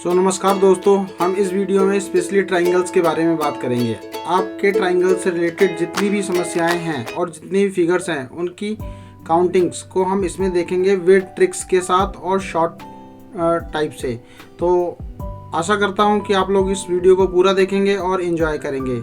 नमस्कार दोस्तों, हम इस वीडियो में स्पेशली ट्राइंगल्स के बारे में बात करेंगे। आपके ट्राइंगल से रिलेटेड जितनी भी समस्याएं हैं और जितने भी फिगर्स हैं उनकी काउंटिंग्स को हम इसमें देखेंगे विद ट्रिक्स के साथ और शॉर्ट टाइप से। तो आशा करता हूं कि आप लोग इस वीडियो को पूरा देखेंगे और एंजॉय करेंगे।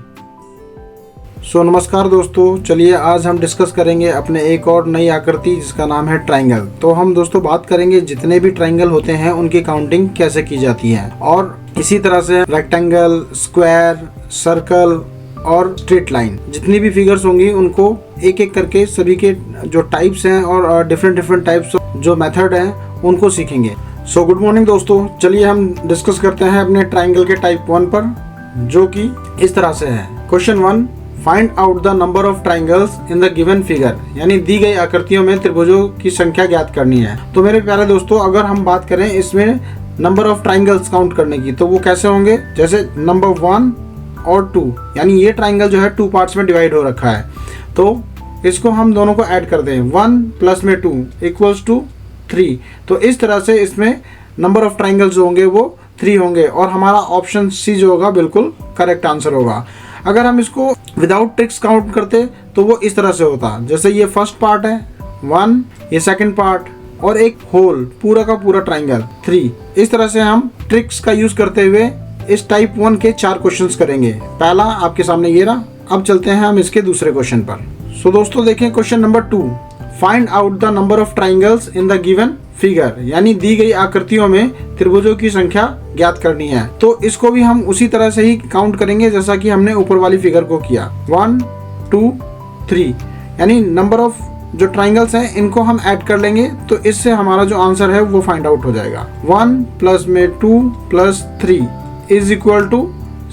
नमस्कार दोस्तों, चलिए आज हम डिस्कस करेंगे अपने एक और नई आकृति जिसका नाम है ट्राइंगल। तो हम दोस्तों बात करेंगे जितने भी ट्राइंगल होते हैं उनकी काउंटिंग कैसे की जाती है, और इसी तरह से रेक्टेंगल, स्क्वायर, सर्कल और स्ट्रेट लाइन जितनी भी फिगर्स होंगी उनको एक एक करके सभी के जो टाइप्स हैं और डिफरेंट टाइप्स जो मेथड हैं उनको सीखेंगे। गुड मॉर्निंग दोस्तों, चलिए हम डिस्कस करते हैं अपने ट्राइंगल के टाइप 1 पर, जो कि इस तरह से है। Question 1, find out the number of triangles in the given figure, यानी दी गई आकृतियों में त्रिभुजों की संख्या ज्ञात करनी है। तो मेरे प्यारे दोस्तों, अगर हम बात करें इसमें नंबर ऑफ ट्राइंगल्स काउंट करने की, तो वो कैसे होंगे? जैसे नंबर 1 और 2, यानी ये ट्राइंगल जो है 2 पार्ट्स में डिवाइड हो रखा है, तो इसको हम दोनों को ऐड कर दें। 1 प्लस में 2 इक्वल्स टू 3। तो इस तरह से इसमें नंबर ऑफ ट्राइंगल्स जो होंगे वो 3 होंगे, और हमारा ऑप्शन सी जो होगा बिल्कुल करेक्ट आंसर होगा। अगर हम इसको विदाउट ट्रिक्स काउंट करते तो वो इस तरह से होता, जैसे ये फर्स्ट पार्ट है 1, ये सेकंड पार्ट और एक होल पूरा का पूरा ट्राइंगल 3। इस तरह से हम ट्रिक्स का यूज करते हुए इस टाइप 1 के 4 क्वेश्चंस करेंगे। पहला आपके सामने ये रहा। अब चलते हैं हम इसके दूसरे क्वेश्चन पर। दोस्तों देखें question number 2, find out the number of triangles in the given figure, यानी दी गई आकृतियों में त्रिभुजों की संख्या ज्ञात करनी है। तो इसको भी हम उसी तरह से ही काउंट करेंगे जैसा कि हमने ऊपर वाली फिगर को किया। 1 2 3, यानी नंबर ऑफ जो ट्राइंगल्स हैं इनको हम ऐड कर लेंगे, तो इससे हमारा जो आंसर है वो फाइंड आउट हो जाएगा। 1 प्लस में 2 प्लस 3 इज इक्वल टू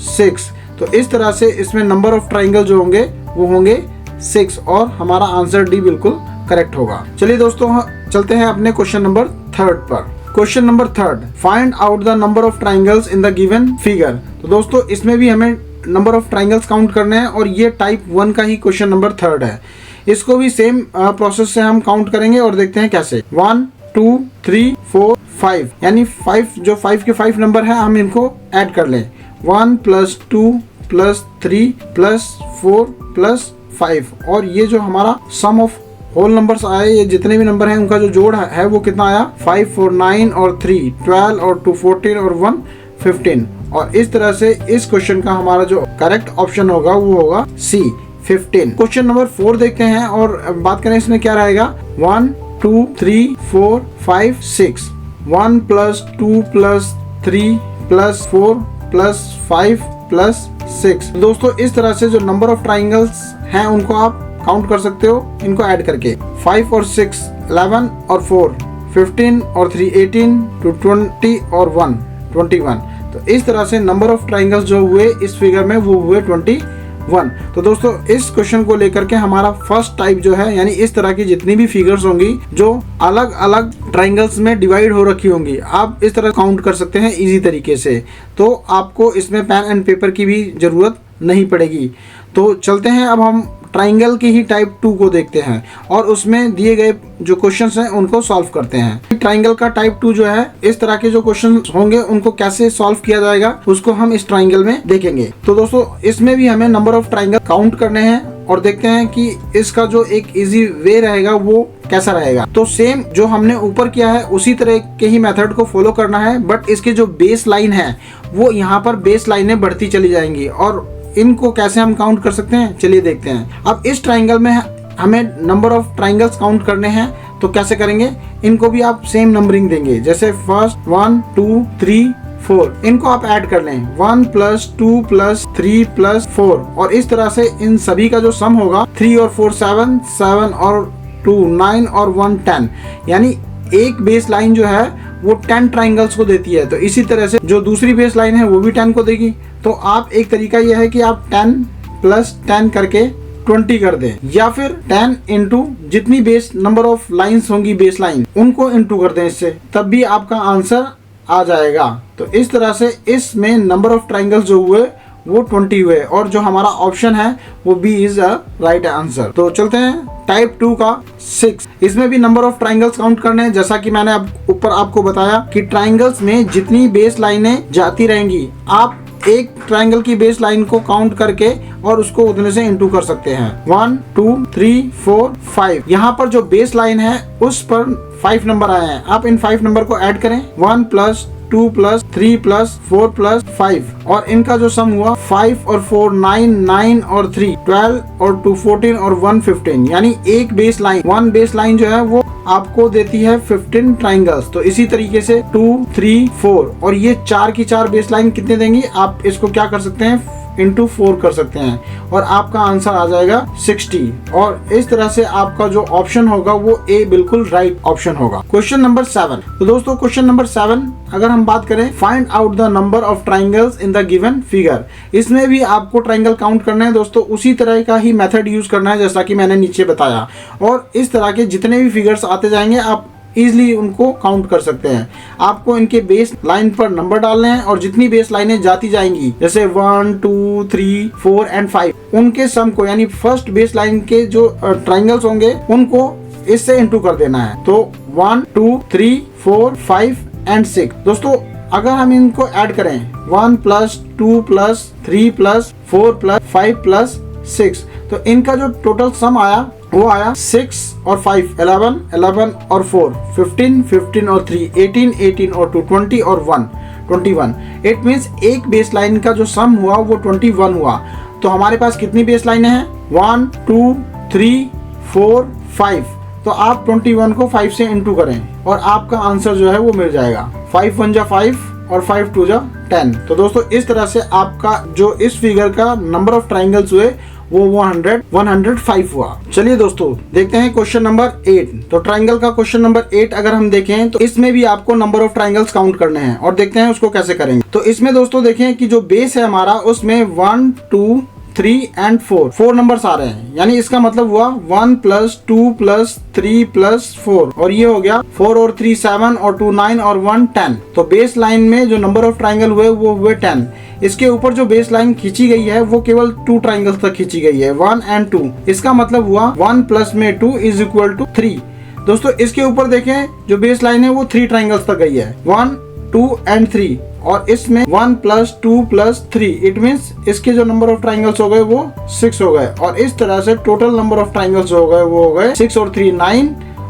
6। तो इस तरह से इसमें नंबर ऑफ ट्राइंगल जो होंगे वो होंगे 6, और हमारा आंसर डी बिल्कुल करेक्ट होगा। चलिए दोस्तों चलते हैं अपने क्वेश्चन नंबर 3 पर। Question number 3, find out the number of triangles in the given figure. तो दोस्तों इसमें भी हमें नंबर ऑफ ट्राइंगल्स काउंट करने हैं, और ये टाइप 1 का ही क्वेश्चन नंबर 3 है। इसको भी सेम प्रोसेस से हम काउंट करेंगे और देखते हैं कैसे। 1 2 3 4 5, यानी 5 जो 5 के 5 नंबर है हम इनको ऐड कर लें। 1 प्लस 2 प्लस 3 प्लस 4 प्लस 5, और ये जो हमारा सम ऑफ होल नंबर्स आए, ये जितने भी नंबर हैं उनका जो जोड़ है वो कितना आया? 5 4 9 और 3 12 और 2 14 और 1 15। और इस तरह से इस क्वेश्चन का हमारा जो करेक्ट ऑप्शन होगा वो होगा सी 15। क्वेश्चन नंबर 4 देखते हैं और बात करें इसमें क्या रहेगा। 1 2 3 4 5 6, 1 plus 2 plus 3 plus 4 plus 5 plus 6। दोस्तों इस तरह से जो नंबर ऑफ ट्राइंगल्स हैं उनको आप काउंट कर सकते हो इनको ऐड करके। 5 और 6 11 और 4 15 और 3 18 to 20 और 1 21। तो इस तरह से नंबर ऑफ ट्राइंगल्स जो हुए इस फिगर में वो हुए 21। तो दोस्तों इस क्वेश्चन को लेकर के हमारा फर्स्ट टाइप जो है, यानी इस तरह की जितनी भी फिगर्स होंगी जो अलग अलग ट्राइंगल्स में डिवाइड हो रखी होंगी, आप इस तरह काउंट कर सकते हैं इजी तरीके से। तो आपको इसमें पेन एंड पेपर की भी जरूरत नहीं पड़ेगी। तो चलते हैं अब हम ट्राइंगल की ही टाइप 2 को देखते हैं और उसमें दिए गए जो क्वेश्चंस हैं उनको सॉल्व करते हैं। ट्राइंगल का टाइप 2 जो है, इस तरह के जो क्वेश्चंस होंगे उनको कैसे सॉल्व किया जाएगा उसको हम इस ट्राइंगल में देखेंगे। तो दोस्तों इसमें भी हमें नंबर ऑफ ट्राइंगल काउंट करने हैं और देखते हैं कि इसका जो एक इजी वे रहेगा वो कैसा रहेगा। तो सेम जो हमने ऊपर किया है उसी तरह के ही मेथड को फॉलो करना है, बट इसकी जो बेस लाइन है वो यहाँ पर बेस लाइनें बढ़ती चली जाएंगी। और इनको कैसे हम काउंट कर सकते हैं, चलिए देखते हैं। अब इस ट्राइंगल में हमें नंबर ऑफ ट्राइंगल्स काउंट करने हैं, तो कैसे करेंगे? इनको भी आप सेम नंबरिंग देंगे, जैसे फर्स्ट 1 2 3 4, इनको आप ऐड कर लें 1 प्लस 2 प्लस 3 प्लस 4, और इस तरह से इन सभी का जो सम होगा 3 और 4 7 7 और 2 9 और 1 10, यानी एक बेस लाइन जो है वो 10 ट्राइंगल्स को देती है। तो इसी तरह से जो दूसरी बेस लाइन है वो भी 10 को देगी। तो आप एक तरीका यह है कि आप 10 प्लस 10 करके 20 कर दें, या फिर 10 इंटू जितनी बेस नंबर ऑफ लाइन्स होंगी बेस लाइन उनको इंटू कर दें इससे, तब भी आपका आंसर आ जाएगा। तो इस तरह से इसमें नंबर ऑफ ट्राइंगल्स जो हुए वो 20 हुए और जो हमारा ऑप्शन है वो B is a right answer. तो चलते हैं टाइप 2 का 6। इसमें भी नंबर ऑफ ट्राइंगल्स काउंट करने हैं। जैसा कि मैंने अब ऊपर आपको बताया कि ट्राइंगल्स में जितनी बेस लाइनें जाती रहेंगी, आप एक ट्राइंगल की बेस लाइन को काउंट करके और उसको उतने से इंटू कर सकते हैं। 1 2 3 4 5। यहाँ पर जो बेस लाइन है उस पर 5 नंबर आए हैं। आप इन 5 नंबर को ऐड करें, 1 + 2 + 3 + 4 + 5 और इनका जो सम हुआ 5 और 4 9, 9 और 3 12 और 2 14 और 1 15। यानी एक बेस लाइन, 1 बेस लाइन जो है वो आपको देती है 15 ट्राइंगल्स। तो इसी तरीके से 2 3 4 और ये 4 की 4 बेस लाइन कितने देंगी, आप इसको क्या कर सकते हैं इंटू 4 कर सकते हैं और आपका आंसर आ जाएगा 60। और इस तरह से आपका जो ऑप्शन होगा वो ए बिल्कुल राइट ऑप्शन होगा। Question number 7। तो दोस्तों क्वेश्चन नंबर 7 अगर हम बात करें, find out the number of triangles in the given figure. इसमें भी आपको ट्राइंगल काउंट करना है दोस्तों, उसी तरह का ही मेथड यूज करना है जैसा कि मैंने नीचे बताया। और इस तरह के जितने भी फिगर्स आते जाएंगे आप इजिली उनको काउंट कर सकते हैं। आपको इनके बेस लाइन पर नंबर डालने हैं और जितनी बेस लाइनें जाती जाएंगी जैसे 1 2 3 4 एंड 5, उनके सम को यानी फर्स्ट बेस लाइन के जो ट्राइंगल्स होंगे उनको इससे इंटू कर देना है। तो 1 2 3 4 5 एंड 6। दोस्तों अगर हम इनको ऐड करें 1 + 2 + 3 + 4 + 5 + 6, तो इनका जो टोटल सम आया वो आया 6 और 5 11 11 और 4 15 15 और 3 18 18 और 2 20 और 1 21। इट मीन्स एक बेस लाइन का जो सम हुआ वो 21 हुआ। तो हमारे पास कितनी बेस लाइनें हैं, 1 2 3 4 5। तो आप 21 को 5 से इंटू करें और आपका आंसर जो है वो मिल जाएगा। 5 1 जा 5 और 5 2 जा 10। तो दोस्तों इस तरह से आपका जो इस फिगर का नंबर ऑफ ट्राइंगल्स हुए वो 105 हुआ। चलिए दोस्तों देखते हैं क्वेश्चन नंबर 8। तो ट्राइंगल का क्वेश्चन नंबर 8 अगर हम देखें तो इसमें भी आपको नंबर ऑफ ट्राइंगल्स काउंट करने हैं और देखते हैं उसको कैसे करेंगे। तो इसमें दोस्तों देखें कि जो बेस है हमारा उसमें 1 2 3 एंड 4 नंबर्स आ रहे हैं। यानी इसका मतलब हुआ 1 + 2 + 3 + 4 और ये हो गया 4 और 3 7 और 2 9 और 1 10। तो बेस लाइन में जो नंबर ऑफ ट्राइंगल हुए वो हुए 10। इसके ऊपर जो बेस लाइन खींची गई है वो केवल 2 ट्राइंगल्स तक खींची गई है, 1 एंड 2। इसका मतलब हुआ 1 + में 2 = 3। दोस्तों इसके ऊपर देखें जो बेस लाइन है वो 3 ट्राइंगल्स तक गई है, 1 2 एंड 3 और इसमें 1 + 2 + 3। इट मीन्स इसके जो नंबर ऑफ ट्राइंगल्स हो गए वो 6 हो गए और इस तरह से टोटल नंबर ऑफ ट्राइंगल्स हो गए वो हो गए 6 और 3 9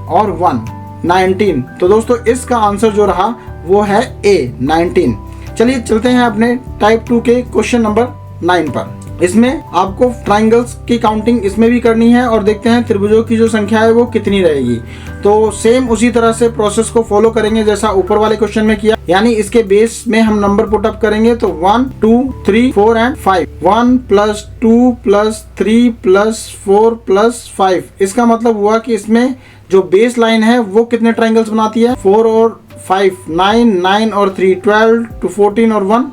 और 1 19। तो दोस्तों इसका आंसर जो रहा वो है ए 19। चलिए चलते हैं अपने टाइप 2 के क्वेश्चन नंबर 9 पर। इसमें आपको ट्राइंगल्स की काउंटिंग इसमें भी करनी है और देखते हैं त्रिभुजों की जो संख्या है वो कितनी रहेगी। तो सेम उसी तरह से प्रोसेस को फॉलो करेंगे जैसा ऊपर वाले क्वेश्चन में किया। यानी इसके बेस में हम नंबर पुट अप करेंगे तो 1 2 3 4 एंड 5। 1 + 2 + 3 + 4 + 5। इसका मतलब हुआ कि इसमें जो बेस लाइन है वो कितने ट्राइंगल्स बनाती है, 4 और 5 9 9 और 3 12 2 14 और 1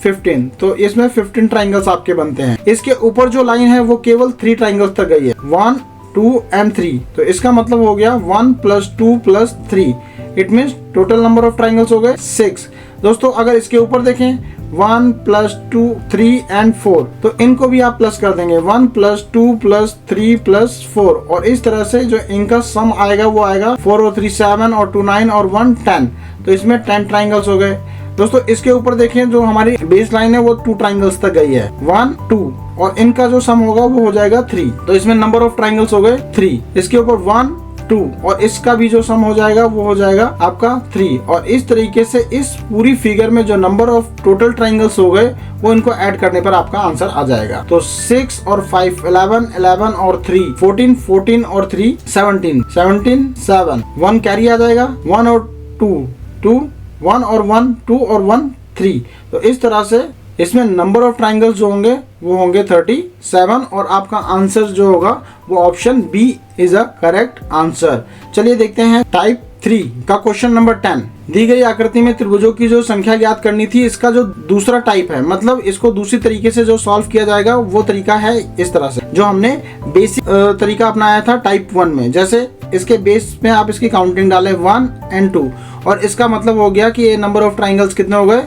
15। तो इसमें 15 ट्राइंगल्स आपके बनते हैं। इसके ऊपर जो लाइन है वो केवल 3 ट्राइंगल्स तक गई है, 1 2 एंड 3। तो इसका मतलब हो गया 1 + 2 + 3। It means total number of triangles हो गए 6। दोस्तों अगर इसके ऊपर देखें 1 + 2 3 एंड 4, तो इनको भी आप प्लस कर देंगे, 1 + 2 + 3 + 4 और इस तरह से जो इनका सम आएगा वो आएगा 4 और 3 7 और 2 9 और 1 10। तो इसमें 10 ट्राइंगल्स हो गए। दोस्तों इसके ऊपर देखें जो हमारी बेस लाइन है वो 2 ट्राइंगल्स तक गई है, 1 2 और इनका जो सम होगा वो हो जाएगा 3। तो इसमें नंबर ऑफ ट्राइंगल्स हो गए 3। इसके ऊपर 1 2 और इसका भी जो सम हो जाएगा वो हो जाएगा आपका 3। और इस तरीके से इस पूरी फिगर में जो नंबर ऑफ टोटल ट्राइंगल्स हो गए वो इनको ऐड करने पर आपका आंसर आ जाएगा। तो 6 और 5 11 11 और 3 14 14 और 3 17 17 7 1 कैरी आ जाएगा, 1 और 2 2 1 और 1 2 और 1 3। तो इस तरह से इसमें नंबर ऑफ ट्राइंगल्स जो होंगे वो होंगे 37 और आपका आंसर जो होगा वो option B is a correct answer. चलिए देखते हैं टाइप 3 का क्वेश्चन नंबर 10। दी गई आकृति में त्रिभुजों की जो संख्या ज्ञात करनी थी, इसका जो दूसरा टाइप है, मतलब इसको दूसरी तरीके से जो सॉल्व किया जाएगा वो तरीका है इस तरह से जो हमने बेसिक तरीका अपनाया था टाइप 1 में। जैसे इसके बेस में आप इसकी काउंटिंग डालें 1 एंड 2 और इसका मतलब हो गया कि ये नंबर ऑफ ट्राइंगल्स कितने हो गए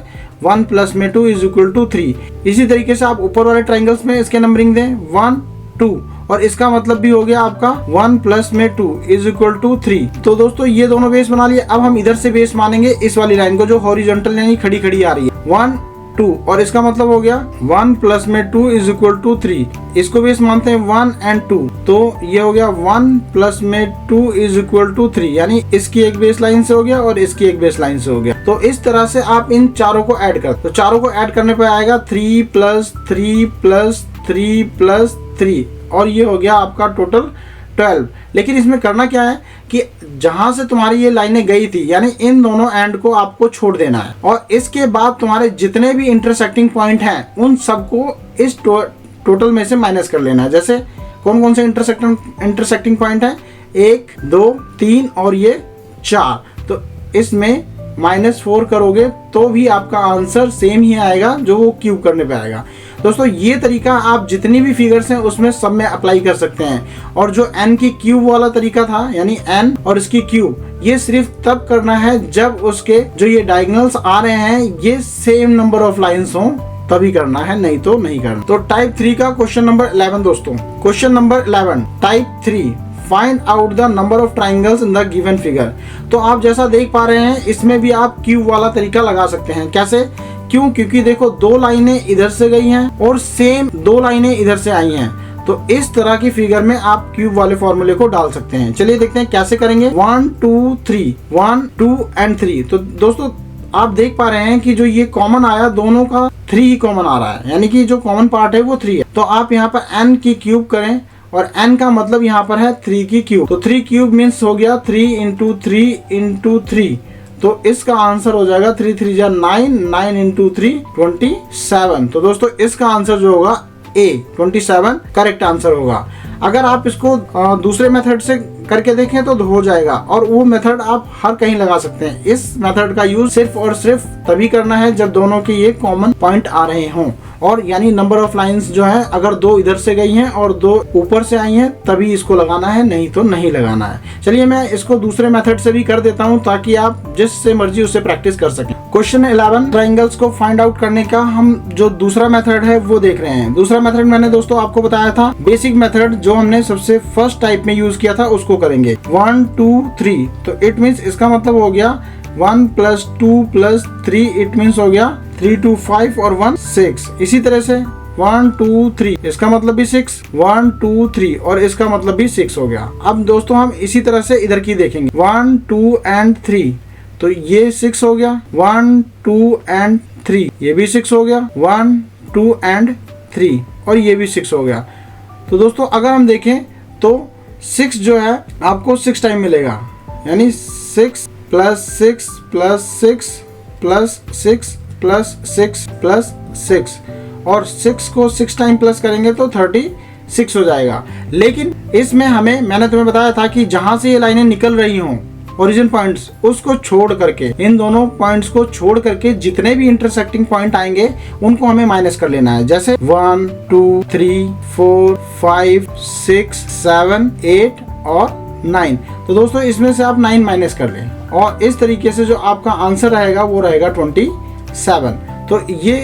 1 प्लस में 2 इज इक्वल टू 3। इसी तरीके से आप ऊपर वाले ट्राइंगल्स में इसके नंबरिंग दें 1 2, और इसका मतलब भी हो गया आपका 1 प्लस में 2 इज इक्वल टू 3। तो दोस्तों ये दोनों बेस बना लिए। अब हम इधर से बेस मानेंगे इस वाली लाइन को जो हॉरिजॉन्टल यानी खड़ी खड़ी आ रही है 1 2, और इसका मतलब हो गया 1 प्लस में 2 इज इक्वल टू 3। इसको बेस मानते हैं 1 एंड 2, तो ये हो गया 1 प्लस में 2 इज इक्वल टू 3, यानी इसकी एक बेस लाइन से हो गया और इसकी एक बेस लाइन से हो गया। तो इस तरह से आप इन चारों को ऐड कर, तो चारों को ऐड करने पे आएगा 3 प्लस 3 प्लस 3 प्लस 3, और ये हो गया आपका टोटल 12। लेकिन इसमें करना क्या है कि जहां से तुम्हारी ये लाइनें गई थी यानी इन दोनों एंड को आपको छोड़ देना है, और इसके बाद तुम्हारे जितने भी इंटरसेक्टिंग पॉइंट हैं उन सबको इस टोटल में से माइनस कर लेना है। जैसे कौन कौन से इंटरसेक्टिंग पॉइंट हैं, 1 2 3 और ये 4, तो इसमें -4 करोगे तो भी आपका आंसर सेम ही आएगा जो वो क्यूब करने पे आएगा। दोस्तों ये तरीका आप जितनी भी फिगर्स हैं उसमें सब में अप्लाई कर सकते हैं। और जो n की क्यूब वाला तरीका था यानी n और इसकी क्यूब, ये सिर्फ तब करना है जब उसके जो ये डायगोनल्स आ रहे हैं ये सेम नंबर ऑफ लाइंस हों, तभी करना है, नहीं तो नहीं करना। तो टाइप 3 का क्वेश्चन नंबर 11 दोस्तों, question number 11 type 3, find out the number of triangles in the given figure. तो आप जैसा देख पा रहे हैं इसमें भी आप क्यूब वाला तरीका लगा सकते हैं। कैसे? क्यों? क्योंकि देखो 2 लाइनें इधर से गई हैं और सेम 2 लाइनें इधर से आई हैं, तो इस तरह की फिगर में आप क्यूब वाले फॉर्मूले को डाल सकते हैं। चलिए देखते हैं कैसे करेंगे। 1 2 3, 1 2 एंड 3। तो दोस्तों आप देख पा रहे हैं कि जो ये कॉमन आया दोनों का 3 ही कॉमन आ रहा है, यानी कि जो कॉमन पार्ट है वो 3 है। तो आप यहाँ पर n की क्यूब करें और n का मतलब यहाँ पर है 3 की क्यूब, तो 3 क्यूब मीन्स हो गया 3 इंटू 3 इंटू 3, तो इसका आंसर हो जाएगा 3 3 जा 9, 9 इंटू 3 27। तो दोस्तों इसका आंसर जो होगा A 27 करेक्ट आंसर होगा। अगर आप इसको दूसरे मेथड से करके देखें तो हो जाएगा, और वो मेथड आप हर कहीं लगा सकते हैं। इस मेथड का यूज सिर्फ और सिर्फ तभी करना है जब दोनों के ये कॉमन पॉइंट आ रहे हों, और यानी नंबर ऑफ लाइंस जो है अगर 2 इधर से गई हैं और 2 ऊपर से आई हैं तभी इसको लगाना है, नहीं तो नहीं लगाना है। चलिए मैं इसको दूसरे मेथड से भी कर देता हूं ताकि आप जिससे मर्जी उससे प्रैक्टिस कर सकें। क्वेश्चन 11 ट्राइंगल्स को फाइंड आउट करने का हम जो दूसरा मेथड है वो देख रहे हैं। दूसरा मेथड मैंने दोस्तों आपको बताया था, बेसिक मेथड जो हमने सबसे फर्स्ट टाइप में यूज किया था उसको करेंगे। 1 2 3, तो इट मीन्स इसका मतलब हो गया 1 प्लस 2 प्लस 3, इट मीन्स हो गया 3 2 5 और 1 6। इसी तरह से 1 2 3, इसका मतलब भी 6, 1 2 3 और इसका मतलब भी 6 हो गया। अब दोस्तों हम इसी तरह से इधर की देखेंगे 1 2 एंड 3, तो ये 6 हो गया। 1 2 एंड 3, ये भी 6 हो गया। 1 2 एंड 3 और ये भी 6 हो गया। तो दोस्तों अगर हम देखें तो 6 जो है आपको 6 टाइम मिलेगा, यानी 6 plus 6 plus 6 plus 6 plus 6 plus 6, और 6 को 6 टाइम प्लस करेंगे तो 36 हो जाएगा। लेकिन इसमें हमें, मैंने तुम्हें बताया था कि जहां से ये लाइनें निकल रही हों ओरिजिन पॉइंट्स, उसको छोड़ करके, इन दोनों पॉइंट्स को छोड़ करके जितने भी इंटरसेक्टिंग पॉइंट आएंगे उनको हमें माइनस कर लेना है। जैसे 1 2 3 4 5 6 7 8 और 9, तो दोस्तों इसमें से आप 9 माइनस कर लें और इस तरीके से जो आपका आंसर रहेगा वो रहेगा 27। तो ये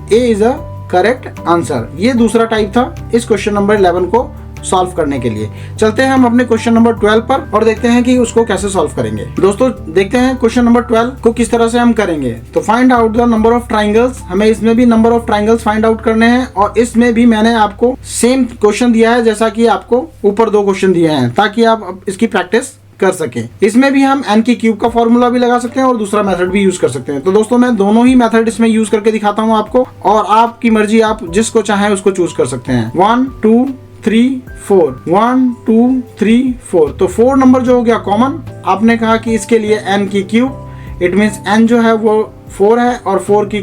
A is a correct answer. ये दूसरा टाइप था इस क्वेश्चन नंबर 11 को सॉल्व करने के लिए। चलते हैं हम अपने क्वेश्चन नंबर 12 पर और देखते हैं कि उसको कैसे सॉल्व करेंगे। दोस्तों देखते हैं क्वेश्चन नंबर 12 को किस तरह से हम करेंगे। तो find out the number of triangles, हमें इसमें भी number of triangles find out करने हैं, और इसमें भी मैंने आपको सेम क्वेश्चन दिया है जैसा कि आपको ऊपर 2 क्वेश्चन दिए हैं, ताकि आप इसकी प्रैक्टिस कर सकें। इसमें भी हम n की क्यूब का फॉर्मूला भी लगा सकते हैं और दूसरा मेथड भी यूज कर सकते हैं। तो दोस्तों मैं दोनों ही मेथड इसमें यूज करके दिखाता हूं आपको, और आपकी मर्जी, आप जिसको चाहें उसको चूज कर सकते हैं। 1 2 3 4, 1 2 3 4, तो 4 नंबर जो हो गया कॉमन, आपने कहा कि इसके लिए n की क्यूब, इट मीन्स n जो है वो 4 है और 4 की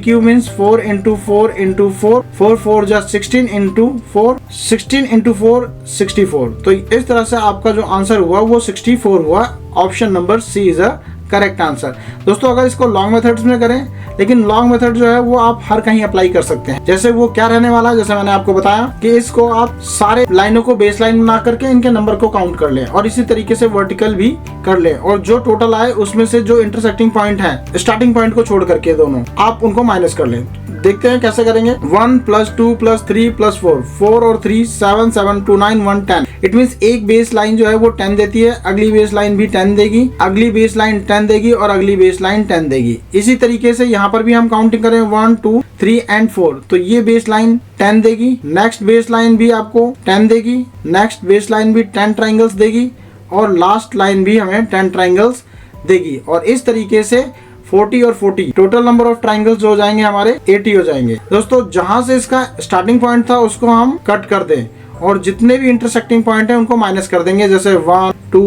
क्यूब मीन्स 4 इंटू 4 इंटू 4, 4 4 जा 16 इंटू 4, 16 इंटू 4 64। तो इस तरह से आपका जो आंसर हुआ वो 64 हुआ। Option number C is a correct answer. दोस्तों अगर इसको लॉन्ग मेथड्स में करें, लेकिन लॉन्ग मेथड जो है वो आप हर कहीं अप्लाई कर सकते हैं। जैसे वो क्या रहने वाला है, जैसे मैंने आपको बताया कि इसको आप सारे लाइनों को बेस लाइन बना करके इनके नंबर को काउंट कर ले और इसी तरीके से वर्टिकल भी कर ले, और जो टोटल आए उसमें से जो इंटरसेक्टिंग पॉइंट है स्टार्टिंग पॉइंट को छोड़ करके दोनों आप उनको माइनस कर ले। देखते हैं कैसे करेंगे। 1 + 2 + 3 + 4, 4 और 3 7, 7 2 9 1 10। इट मींस एक बेस लाइन जो है वो 10 देती है, अगली बेस लाइन भी 10 देगी, अगली बेस लाइन 10 देगी और अगली बेस लाइन 10 देगी। इसी तरीके से यहाँ पर भी हम काउंटिंग करें 1 2 3 एंड 4, तो ये बेस लाइन 10 देगी, नेक्स्ट बेस लाइन भी आपको 10 देगी, नेक्स्ट बेस लाइन भी 10 ट्राइंगल्स देगी और लास्ट लाइन भी हमें 10 ट्राइंगल्स देगी। और इस तरीके से 40 और 40 टोटल नंबर ऑफ ट्राइंगल्स जो हो जाएंगे हमारे 80 हो जाएंगे। दोस्तों जहां से इसका स्टार्टिंग पॉइंट था उसको हम कट कर दें और जितने भी इंटरसेक्टिंग पॉइंट है उनको माइनस कर देंगे। जैसे 1 2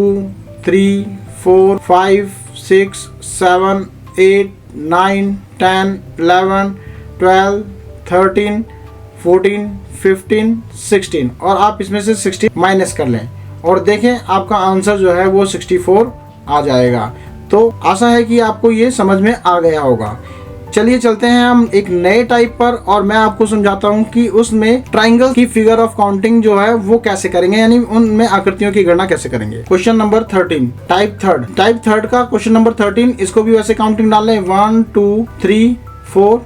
3 4 5 6 7 8 9 10 11 12 13 14 15 16 और आप इसमें से 60 माइनस कर लें और देखें आपका आंसर जो है वो 64 आ जाएगा। तो आशा है कि आपको ये समझ में आ गया होगा। चलिए चलते हैं हम एक नए टाइप पर और मैं आपको समझाता हूँ कि उसमें ट्राइंगल की फिगर ऑफ काउंटिंग जो है वो कैसे करेंगे, यानी उनमें आकृतियों की गणना कैसे करेंगे। क्वेश्चन नंबर 13 टाइप थर्ड का क्वेश्चन नंबर 13, इसको भी वैसे काउंटिंग डाल लें 1 2 3 4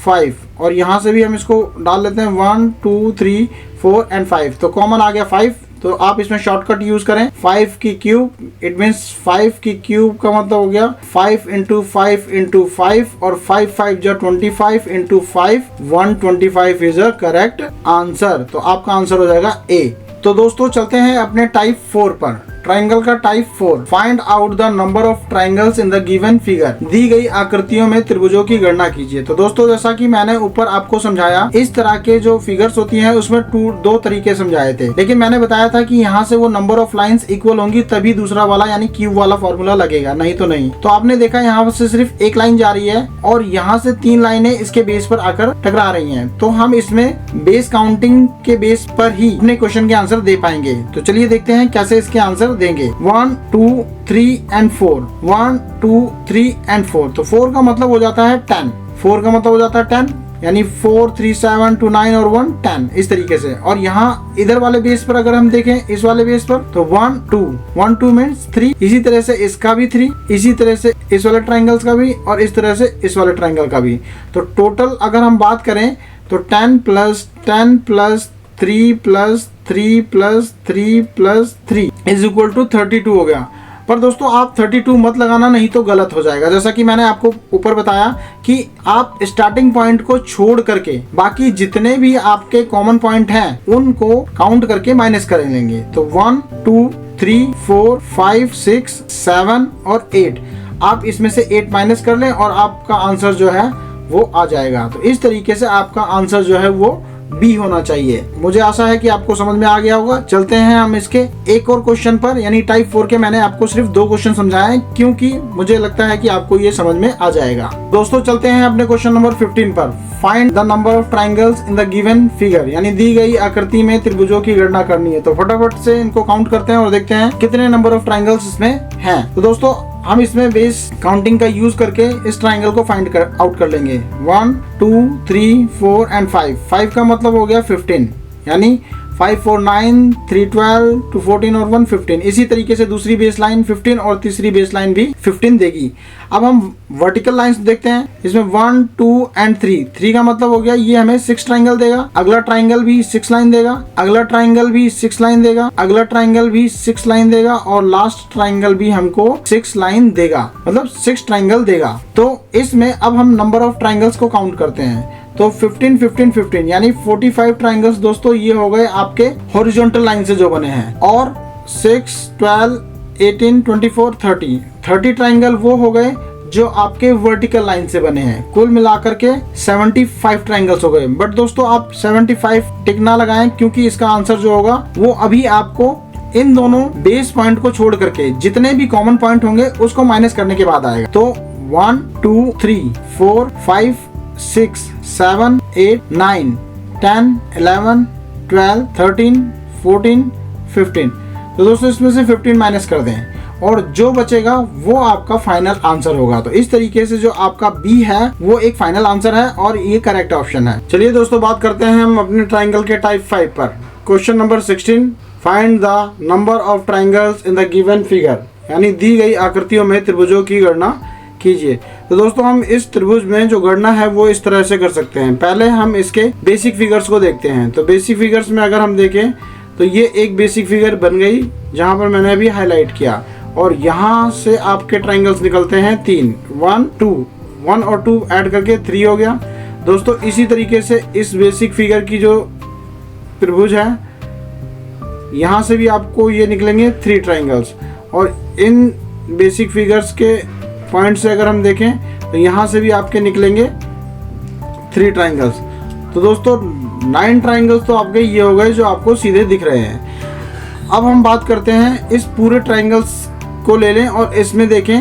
5 और यहाँ से भी हम इसको डाल लेते हैं 1 2 3 4 एंड 5, तो कॉमन आ गया 5। तो आप इसमें शॉर्टकट यूज करें 5 की क्यूब, इट मीन्स 5 की क्यूब का मतलब हो गया 5 × 5 × 5 और 5 5 जो 25 × 5 125 इज अ करेक्ट आंसर। तो आपका आंसर हो जाएगा ए। तो दोस्तों चलते हैं अपने टाइप 4 पर। ट्राइंगल का type 4, find out the number of triangles in the given figure. दी गई आकृतियों में त्रिभुजों की गणना कीजिए। तो दोस्तों जैसा कि मैंने ऊपर आपको समझाया, इस तरह के जो फिगर्स होती हैं उसमें दो तरीके समझाए थे, लेकिन मैंने बताया था कि यहाँ से वो नंबर ऑफ लाइंस इक्वल होंगी तभी दूसरा वाला यानी क्यूब वाला फॉर्मूला लगेगा, नहीं तो नहीं। तो आपने देखा यहाँ से सिर्फ एक लाइन जा रही है और यहाँ से 3 लाइनें इसके बेस पर आकर टकरा रही है, तो हम इसमें बेस काउंटिंग के बेस पर ही अपने क्वेश्चन के आंसर दे पाएंगे। तो चलिए देखते हैं कैसे इसके आंसर देंगे। 1 2 3 एंड 4, 1 2 3 एंड 4, तो 4 का मतलब हो जाता है 10, 4 का मतलब हो जाता है 10, यानी 4 3 7 2 9 और 1 10 इस तरीके से। और यहाँ इधर वाले बेस पर अगर हम देखें, इस वाले बेस पर, तो 1 2 मीन्स 3, इसी तरह से इसका भी 3, इसी तरह से इस वाले ट्राइंगल्स का भी और इस तरह से इस वाले ट्राइंगल का भी। तो टोटल अगर हम बात करें तो 10 + 10 + 3 + 3 + 3 + 3 इज इक्वल टू 32 हो गया। पर दोस्तों आप 32 मत लगाना, नहीं तो गलत हो जाएगा। जैसा कि मैंने आपको ऊपर बताया कि आप स्टार्टिंग पॉइंट को छोड़ करके बाकी जितने भी आपके कॉमन पॉइंट हैं उनको काउंट करके माइनस कर लेंगे। तो 1 2 3 4 5 6 7 और 8, आप इसमें से 8 माइनस कर लें और आपका आंसर जो है वो आ जाएगा। तो इस तरीके से आपका आंसर जो है वो बी होना चाहिए। मुझे आशा है कि आपको समझ में आ गया होगा। चलते हैं हम इसके एक और क्वेश्चन पर, यानी टाइप 4 के मैंने आपको सिर्फ 2 क्वेश्चन समझाए हैं क्योंकि मुझे लगता है कि आपको ये समझ में आ जाएगा। दोस्तों चलते हैं अपने क्वेश्चन नंबर 15 पर। Find the number of triangles in the given figure, यानी दी गई आकृति में त्रिभुजों की गणना करनी है। तो फटाफट से इनको काउंट करते हैं और देखते हैं कितने नंबर ऑफ ट्राइंगल्स इसमें हैं। तो दोस्तों हम इसमें बेस काउंटिंग का यूज करके इस ट्राइंगल को फाइंड आउट कर लेंगे। 1 2 3 4 एंड 5, 5 का मतलब हो गया 15, यानी 5 4 9 3 12 2 14 और 1 15। इसी तरीके से दूसरी बेस लाइन 15 और तीसरी बेस लाइन भी 15 देगी। अब हम वर्टिकल लाइंस देखते हैं। इसमें 1 2 एंड 3, 3 का मतलब हो गया ये हमें 6 ट्राइंगल देगा, अगला ट्राइंगल भी 6 लाइन देगा, अगला ट्राइंगल भी 6 लाइन देगा, अगला ट्राइंगल भी 6 लाइन देगा और लास्ट ट्राइंगल भी हमको 6 लाइन देगा, मतलब 6 ट्राइंगल देगा। तो इसमें अब हम नंबर ऑफ ट्राइंगल्स को काउंट करते हैं। तो 15 15 15 यानी 45 ट्राइंगल्स दोस्तों ये हो गए आपके हॉरिजॉन्टल लाइन से जो बने हैं, और 6 12 18 24 30 ट्राइंगल वो हो गए जो आपके वर्टिकल लाइन से बने हैं। कुल मिलाकर के 75 ट्राइंगल्स हो गए। बट दोस्तों आप 75 टिक ना लगाएं क्योंकि इसका आंसर जो होगा वो अभी आपको इन दोनों बेस पॉइंट को छोड़ करके जितने भी कॉमन पॉइंट होंगे उसको माइनस करने के बाद आएगा। तो 1 2 3 4 5 6 7 8 9 10 11 12 13 14 15। तो दोस्तों इसमें से 15 माइनस कर दें और जो बचेगा वो आपका फाइनल आंसर होगा। तो इस तरीके से जो आपका बी है वो एक फाइनल आंसर है और ये करेक्ट ऑप्शन है। चलिए दोस्तों बात करते हैं हम अपने ट्राइंगल के टाइप 5 पर। Question number 16, find the number of triangles in the given figure, यानी दी गई आकृतियों में त्रिभुजों की गणना कीजिए। तो दोस्तों हम इस त्रिभुज में जो गणना है वो इस तरह से कर सकते हैं। पहले हम इसके बेसिक फिगर्स को देखते हैं। तो बेसिक फिगर्स में अगर हम देखें तो ये एक बेसिक फिगर बन गई जहां पर मैंने अभी हाईलाइट किया, और यहाँ से आपके ट्राइंगल्स निकलते हैं 3, 1 2, 1 और 2 ऐड करके 3 हो गया। दोस्तों इसी तरीके से इस बेसिक फिगर की जो त्रिभुज है यहाँ से भी आपको ये निकलेंगे 3 ट्राइंगल्स, और इन बेसिक फिगर्स के पॉइंट से अगर हम देखें तो यहाँ से भी आपके निकलेंगे 3 ट्राइंगल्स। तो दोस्तों 9 ट्राइंगल्स तो आपके ये हो गए जो आपको सीधे दिख रहे हैं। अब हम बात करते हैं इस पूरे ट्राइंगल्स को ले लें और इसमें देखें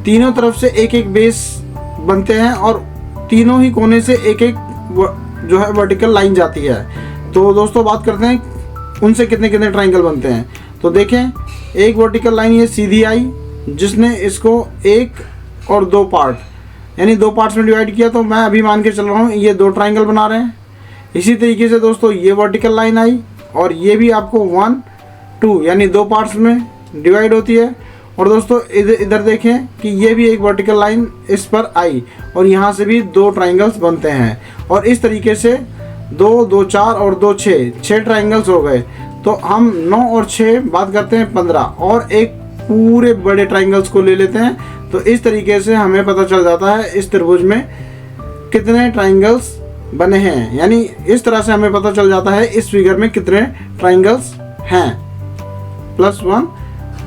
तीनों तरफ से एक एक बेस बनते हैं और तीनों ही कोने से एक एक जो है वर्टिकल लाइन जाती है। तो दोस्तों बात करते हैं उनसे कितने कितने ट्राइंगल बनते हैं। तो देखें एक वर्टिकल लाइन ये सीधी आई जिसने इसको 1 और 2 पार्ट यानी 2 पार्ट्स में डिवाइड किया, तो मैं अभी मान के चल रहा हूँ ये 2 ट्राइंगल बना रहे हैं। इसी तरीके से दोस्तों ये वर्टिकल लाइन आई और ये भी आपको 1 2 यानी 2 पार्ट्स में डिवाइड होती है। और दोस्तों इधर देखें कि ये भी एक वर्टिकल लाइन इस पर आई और यहाँ से भी 2 ट्राइंगल्स बनते हैं। और इस तरीके से 2 2 4 और 2 6 ट्राइंगल्स हो गए। तो हम 9 और 6 बात करते हैं 15 और एक पूरे बड़े ट्राइंगल्स को ले लेते हैं। तो इस तरीके से हमें पता चल जाता है इस त्रिभुज में कितने ट्राइंगल्स बने हैं, यानी इस तरह से हमें पता चल जाता है इस फिगर में कितने ट्राइंगल्स हैं। +1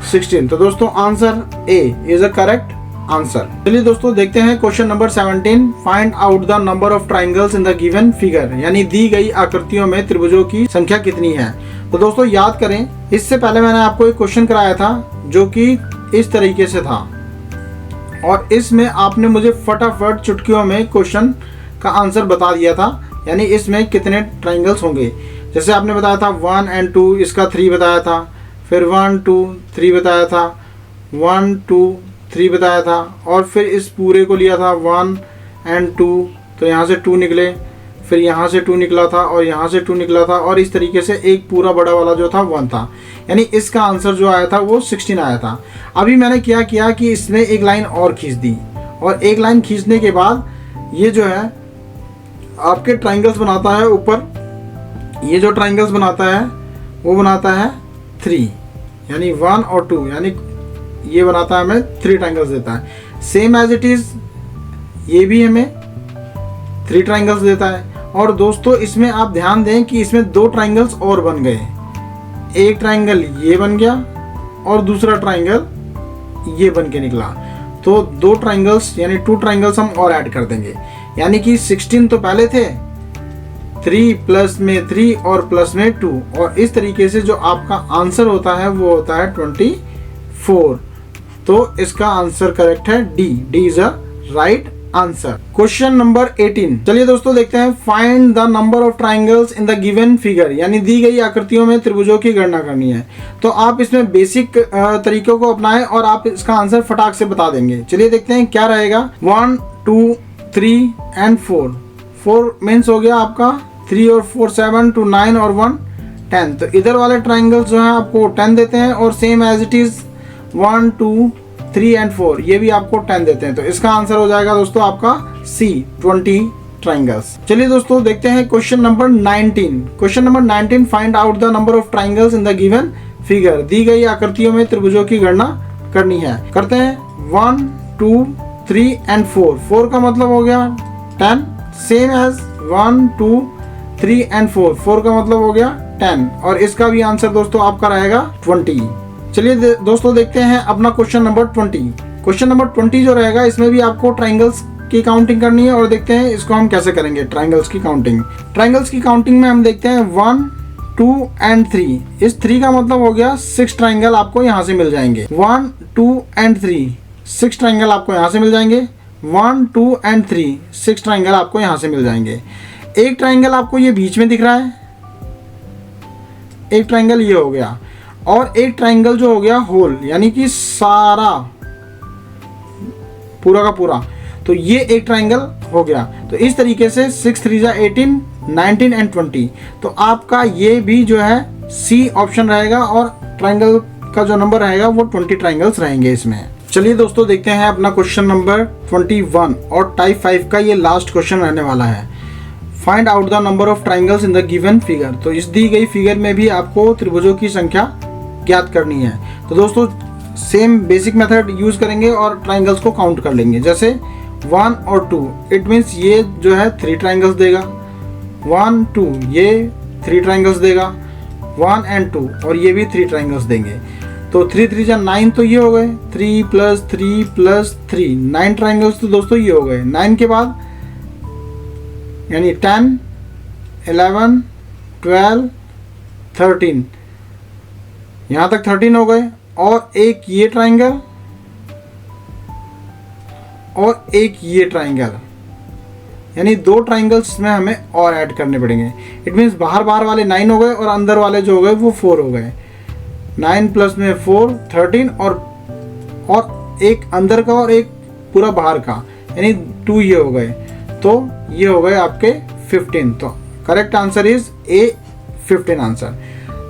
16। तो दोस्तों answer A is a correct answer. चलिए दोस्तों देखते हैं question number 17, find out the number of triangles in the given figure, यानी दी गई आकृतियों में त्रिभुजों की संख्या कितनी है। तो दोस्तों याद करें इससे पहले मैंने आपको एक क्वेश्चन कराया था जो कि इस तरीके से था और इसमें आपने मुझे फटाफट चुटकियों में क्वेश्चन का आंसर बता दिया था, यानी इसमें कितने ट्राइंगल्स होंगे। जैसे आपने बताया था 1 और 2, इसका 3 बताया था, फिर 1 2 3 बताया था, 1 2 3 बताया था, और फिर इस पूरे को लिया था 1 और 2, तो यहाँ से 2 निकले, फिर यहाँ से 2 निकला था और यहाँ से 2 निकला था, और इस तरीके से एक पूरा बड़ा वाला जो था 1 था, यानी इसका आंसर जो आया था वो 16 आया था। अभी मैंने क्या किया कि इसमें एक लाइन और खींच दी, और एक लाइन खींचने के बाद ये जो है आपके ट्राइंगल्स बनाता है ऊपर, ये जो ट्राइंगल्स बनाता है वो बनाता है 3, यानी 1 और 2, यानी ये बनाता है हमें 3 ट्राइंगल्स देता है। सेम एज इट इज ये भी हमें 3 ट्राइंगल्स देता है। और दोस्तों इसमें आप ध्यान दें कि इसमें 2 ट्राइंगल्स और बन गए, एक ट्राइंगल ये बन गया और दूसरा ट्राइंगल ये बन के निकला। तो 2 ट्राइंगल्स यानी 2 ट्राइंगल्स हम और ऐड कर देंगे, यानी कि 16 तो पहले थे, 3 प्लस में 3 और प्लस में 2, और इस तरीके से जो आपका आंसर होता है वो होता है 24। तो इसका आंसर करेक्ट है D is a right answer. Question number 18, चलिए दोस्तों देखते हैं find the number of triangles in the given figure, यानी दी गई आकृतियों में त्रिभुजों की गणना करनी है। तो आप इसमें बेसिक तरीकों को अपनाएं और आप इसका आंसर फटाक से बता देंगे। चलिए देखते हैं क्या रहेगा। 1 2 3 और 4, 4 मीन्स हो गया आपका 3 और 4 7 2 9 और 1 10। तो इधर वाले ट्राइंगल्स जो है आपको 10 देते हैं, और सेम एज इट इज 1 2 3 और 4 ये भी आपको 10 देते हैं। तो इसका आंसर हो जाएगा दोस्तों आपका सी 20 ट्राइंगल्स। चलिए दोस्तों देखते हैं question number 19। Question number 19, find out the number of triangles in the given figure, दी गई आकृतियों में त्रिभुजों की गणना करनी है। करते हैं 1 2 3 और 4, 4 का मतलब हो गया 10, सेम एज 1 2 3 और 4, 4 का मतलब हो गया 10, और इसका भी आंसर दोस्तों आपका रहेगा 20। चलिए दोस्तों देखते हैं अपना क्वेश्चन नंबर 20। क्वेश्चन नंबर 20 जो रहेगा इसमें भी आपको ट्राइंगल्स की काउंटिंग करनी है, और देखते हैं इसको हम कैसे करेंगे ट्राइंगल्स की काउंटिंग। ट्राइंगल्स की काउंटिंग में हम देखते हैं 1 2 और 3, इस 3 का मतलब हो गया 6 ट्राइंगल आपको यहाँ से मिल जाएंगे। 1 2 और 3, 6 ट्राइंगल आपको यहाँ से मिल जाएंगे। 1 2 और 3, 6 ट्राइंगल आपको यहाँ से मिल जाएंगे। एक ट्राइंगल आपको ये बीच में दिख रहा है, एक ट्राइंगल ये हो गया, और एक ट्राइंगल जो हो गया होल, यानी कि सारा पूरा का पूरा, तो ये एक ट्राइंगल हो गया। तो इस तरीके से 6 3 जा 18, 19 एंड 20, तो आपका ये भी जो है सी ऑप्शन रहेगा और ट्राइंगल का जो नंबर रहेगा वो 20 ट्राइंगल्स रहेंगे इसमें। चलिए दोस्तों देखते हैं अपना क्वेश्चन नंबर 21 और टाइप 5 का ये लास्ट क्वेश्चन रहने वाला है। Find out the number of triangles in the given figure. तो इस दी गई फिगर में भी आपको त्रिभुजों की संख्या ज्ञात करनी है। तो दोस्तों सेम बेसिक मेथड यूज करेंगे और ट्राइंगल्स को काउंट कर लेंगे। जैसे 1 और 2, इट मीन्स ये जो है 3 ट्राइंगल्स देगा। 1 2 ये 3 ट्राइंगल्स देगा। 1 एंड 2 और ये भी 3 ट्राइंगल्स देंगे। तो 3 3 जा 9, तो ये हो गए 3 + 3 + 3, 9 ट्राइंगल्स तो दोस्तों ये हो गए। 9 के बाद यानी 10 11 12 13, यहाँ तक 13 हो गए। और एक ये ट्राइंगल और एक ये ट्राइंगल, यानी 2 ट्राइंगल्स में हमें और ऐड करने पड़ेंगे। इट मीन्स बाहर वाले 9 हो गए और अंदर वाले जो हो गए वो 4 हो गए। 9 प्लस में 4 13 और एक अंदर का और एक पूरा बाहर का, यानी 2 ये हो गए। तो ये हो गए आपके 15। तो correct answer is a 15 answer.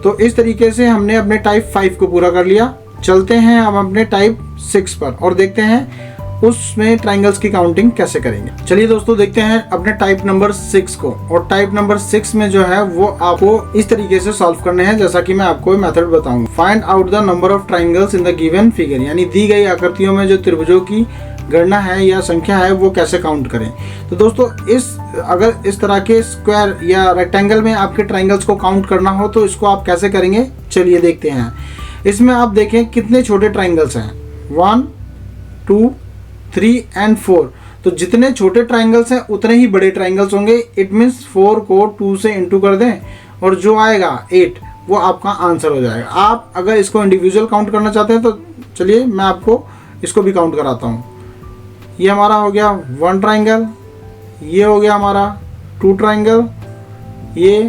तो इस तरीके से हमने अपने टाइप 5 को पूरा कर लिया। चलते हैं हम अपने टाइप 6 पर और देखते हैं उसमें ट्राइंगल्स की काउंटिंग कैसे करेंगे। चलिए दोस्तों देखते हैं अपने टाइप नंबर 6 को। और टाइप नंबर 6 में जो है वो आपको इस तरीके से सॉल्व करने हैं जैसा कि मैं आपको मेथड बताऊंगा। Find out the number of triangles in the given figure, यानी दी गई आकृतियों में जो त्रिभुजों की गणना है या संख्या है वो कैसे काउंट करें। तो दोस्तों अगर इस तरह के स्क्वायर या रेक्टेंगल में आपके ट्राइंगल्स को काउंट करना हो तो इसको आप कैसे करेंगे, चलिए देखते हैं। इसमें आप देखें कितने छोटे ट्राइंगल्स हैं, 1 2 3 एंड 4। तो जितने छोटे ट्राइंगल्स हैं उतने ही बड़े ट्राइंगल्स होंगे। इट मीन्स 4 को 2 से इंटू कर दें और जो आएगा 8 वो आपका आंसर हो जाएगा। आप अगर इसको इंडिविजुअल काउंट करना चाहते हैं तो चलिए मैं आपको इसको भी काउंट कराता हूँ। ये हमारा हो गया 1 ट्राइंगल, ये हो गया हमारा 2 ट्राइंगल, ये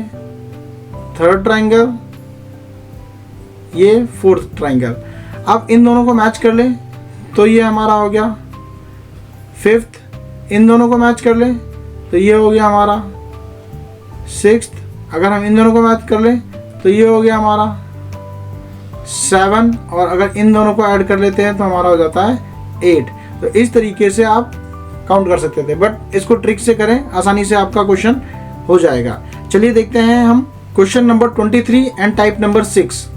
3rd ट्राइंगल, ये 4th ट्राइंगल। अब इन दोनों को मैच कर लें तो ये हमारा हो गया 5th, इन दोनों को मैच कर लें तो ये हो गया हमारा 6th, अगर हम इन दोनों को मैच कर लें तो ये हो गया हमारा 7, और अगर इन दोनों को ऐड कर लेते हैं तो हमारा हो जाता है 8। तो इस तरीके से आप काउंट कर सकते थे, बट इसको ट्रिक से करें, आसानी से आपका क्वेश्चन हो जाएगा। चलिए देखते हैं हम question number 23 and type number 6।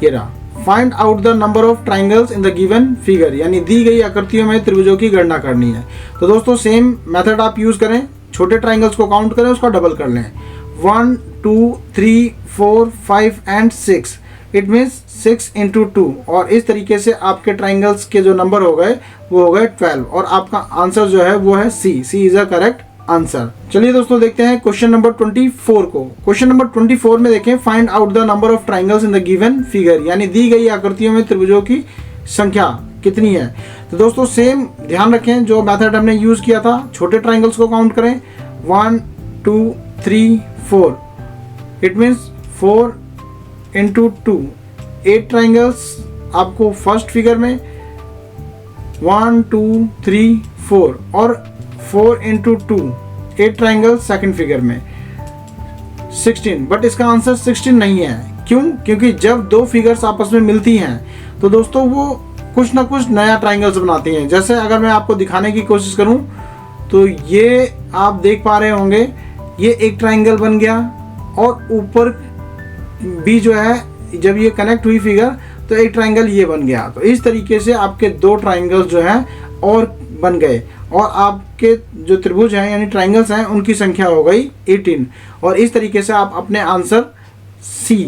ये रहा, find out the number of triangles in the given figure, यानी दी गई आकृतियों में त्रिभुजों की गणना करनी है। तो दोस्तों सेम मेथड आप यूज करें, छोटे ट्राइंगल्स को काउंट करें, उसका डबल कर लें। 1 2 3 4 5 एंड 6, इट मीन्स 6 इंटू 2, और इस तरीके से आपके ट्राइंगल्स के जो नंबर हो गए वो हो गए 12, और आपका आंसर जो है वो है सी इज अ करेक्ट आंसर। चलिए दोस्तों देखते हैं क्वेश्चन नंबर 24 को। क्वेश्चन नंबर 24 में देखें, find out the number of triangles in the given figure, यानी दी गई आकृतियों में त्रिभुजों की संख्या कितनी है। तो दोस्तों सेम ध्यान रखें जो मेथड हमने यूज किया था, छोटे ट्राइंगल्स को काउंट करें। 1 2 3 4, इट मीन्स 4 इंटू 2, 8 ट्राइंगल्स आपको फर्स्ट फिगर में, 1 2 3 4, और 4 इंटू 2, 8 ट्राइंगल सेकंड फिगर में, 16। बट इसका आंसर 16 नहीं है। क्यों? क्योंकि जब दो फिगर्स आपस में मिलती हैं तो दोस्तों वो कुछ ना कुछ नया ट्राइंगल्स बनाती हैं। जैसे अगर मैं आपको दिखाने की कोशिश करूं तो ये आप देख पा रहे होंगे, ये एक ट्राइंगल बन गया, और ऊपर भी जो है जब ये कनेक्ट हुई फिगर तो एक ट्राइंगल ये बन गया। तो इस तरीके से आपके 2 ट्राइंगल्स जो हैं और बन गए, और आपके जो त्रिभुज हैं यानी ट्राइंगल्स हैं उनकी संख्या हो गई 18, और इस तरीके से आप अपने आंसर सी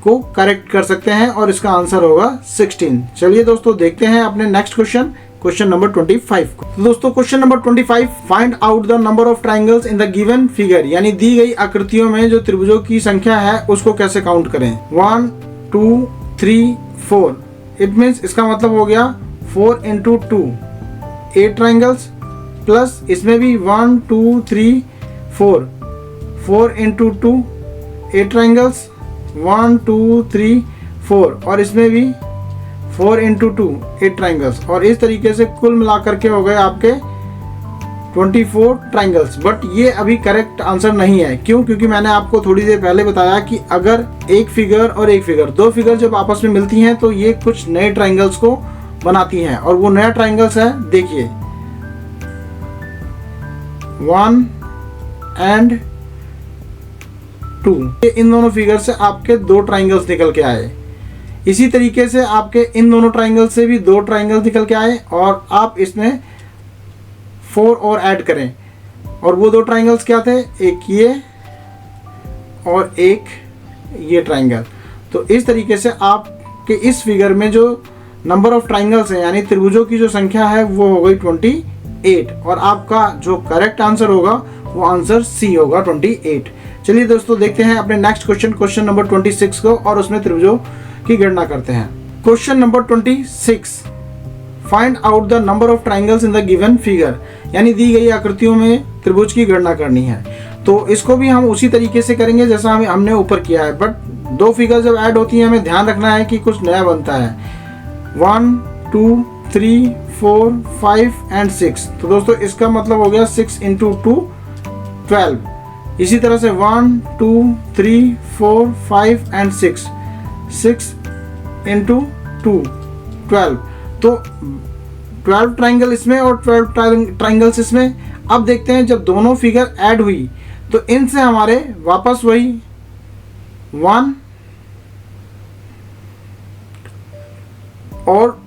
को करेक्ट कर सकते हैं और इसका आंसर होगा 16। चलिए दोस्तों देखते हैं अपने नेक्स्ट क्वेश्चन नंबर 25 को। तो दोस्तों question number 25, find out the number of triangles in the given figure, यानी दी गई आकृतियों में जो त्रिभुजों की संख्या है उसको कैसे काउंट करें। 1 2 3 4, इट मीन्स इसका मतलब हो गया 4 इंटू 2, 8 ट्राइंगल्स, प्लस इसमें भी 1 2 3 4, 4 इंटू 2, 8 ट्राइंगल्स, 1 2 3 4 और इसमें भी 4 इंटू 2 8 ट्राइंगल्स, और इस तरीके से कुल मिला करके हो गए आपके 24 ट्राइंगल्स। बट ये अभी करेक्ट आंसर नहीं है। क्यों? क्योंकि मैंने आपको थोड़ी देर पहले बताया कि अगर एक फिगर और एक फिगर, दो फिगर जब आपस में मिलती हैं तो ये कुछ नए ट्राइंगल्स को बनाती हैं, और वो नया ट्राइंगल्स है, देखिए 1 एंड 2, इन दोनों फिगर से आपके दो ट्राइंगल्स निकल के आए। इसी तरीके से आपके इन दोनों ट्राइंगल से भी दो ट्राइंगल्स निकल के आए, और आप इसमें 4 और ऐड करें, और वो दो ट्राइंगल्स क्या थे, एक ये और एक ये ट्राइंगल। तो इस तरीके से आपके इस फिगर में जो नंबर ऑफ ट्राइंगल्स हैं, यानी त्रिभुजों की जो संख्या है, वो हो गई 28, और आपका जो करेक्ट आंसर होगा वो आंसर सी होगा 28। चलिए दोस्तों देखते हैं अपने नेक्स्ट क्वेश्चन, क्वेश्चन नंबर 26 को, और उसमें त्रिभुजों की गणना करते हैं। Question number 26, find out the number of triangles in the given figure, यानी दी गई आकृतियों में त्रिभुज की गणना करनी है। तो इसको भी हम उसी तरीके से करेंगे जैसा हमने ऊपर किया है, बट दो फिगर जब ऐड होती हैं हमें ध्यान रखना है कि कुछ नया बनता है। 1 2 3 4 5 एंड 6, तो दोस्तों इसका मतलब हो गया 6 इंटू 2 12। इसी तरह से 1 2 3 4 5 एंड 6 इंटू 2 12, तो 12 ट्राइंगल इसमें और 12 ट्राइंगल्स इसमें। अब देखते हैं जब दोनों फिगर ऐड हुई तो इनसे हमारे वापस वही 1 और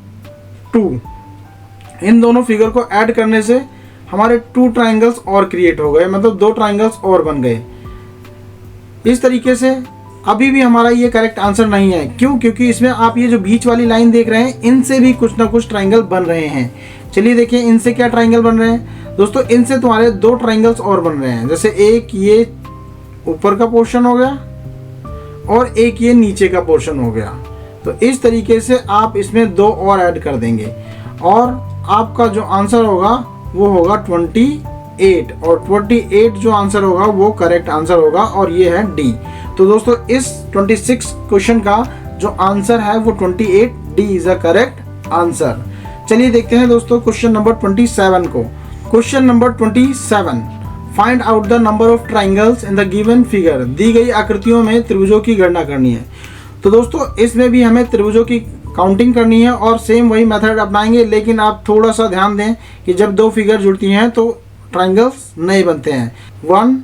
2, इन दोनों फिगर को ऐड करने से हमारे 2 ट्राइंगल्स और क्रिएट हो गए, मतलब 2 ट्राइंगल्स और बन गए। इस तरीके से अभी भी हमारा ये करेक्ट आंसर नहीं है। क्यों? क्योंकि इसमें आप ये जो बीच वाली लाइन देख रहे हैं, इनसे भी कुछ ना कुछ ट्राइंगल बन रहे हैं। चलिए देखिए इनसे क्या ट्राइंगल बन रहे हैं दोस्तों। इनसे तुम्हारे 2 ट्राइंगल्स और बन रहे हैं, जैसे एक ये ऊपर का पोर्शन हो गया और एक ये नीचे का पोर्शन हो गया। तो इस तरीके से आप इसमें 2 और ऐड कर देंगे, और आपका जो आंसर होगा वो होगा 28, और 28 जो आंसर होगा वो करेक्ट आंसर होगा, और ये है डी। तो दोस्तों इस 26 क्वेश्चन का जो आंसर है वो 28, D is a correct answer. चलिए देखते हैं दोस्तों क्वेश्चन नंबर 27 को। Question number 27, find out the number of triangles in the given figure, दी गई आकृतियों में त्रिभुजों की गणना करनी है। तो दोस्तों इसमें भी हमें त्रिभुजों की काउंटिंग करनी है, और सेम वही मेथड अपनाएंगे, लेकिन आप थोड़ा सा ध्यान दें कि जब 2 फिगर जुड़ती हैं तो ट्राइंगल्स नहीं बनते हैं। 1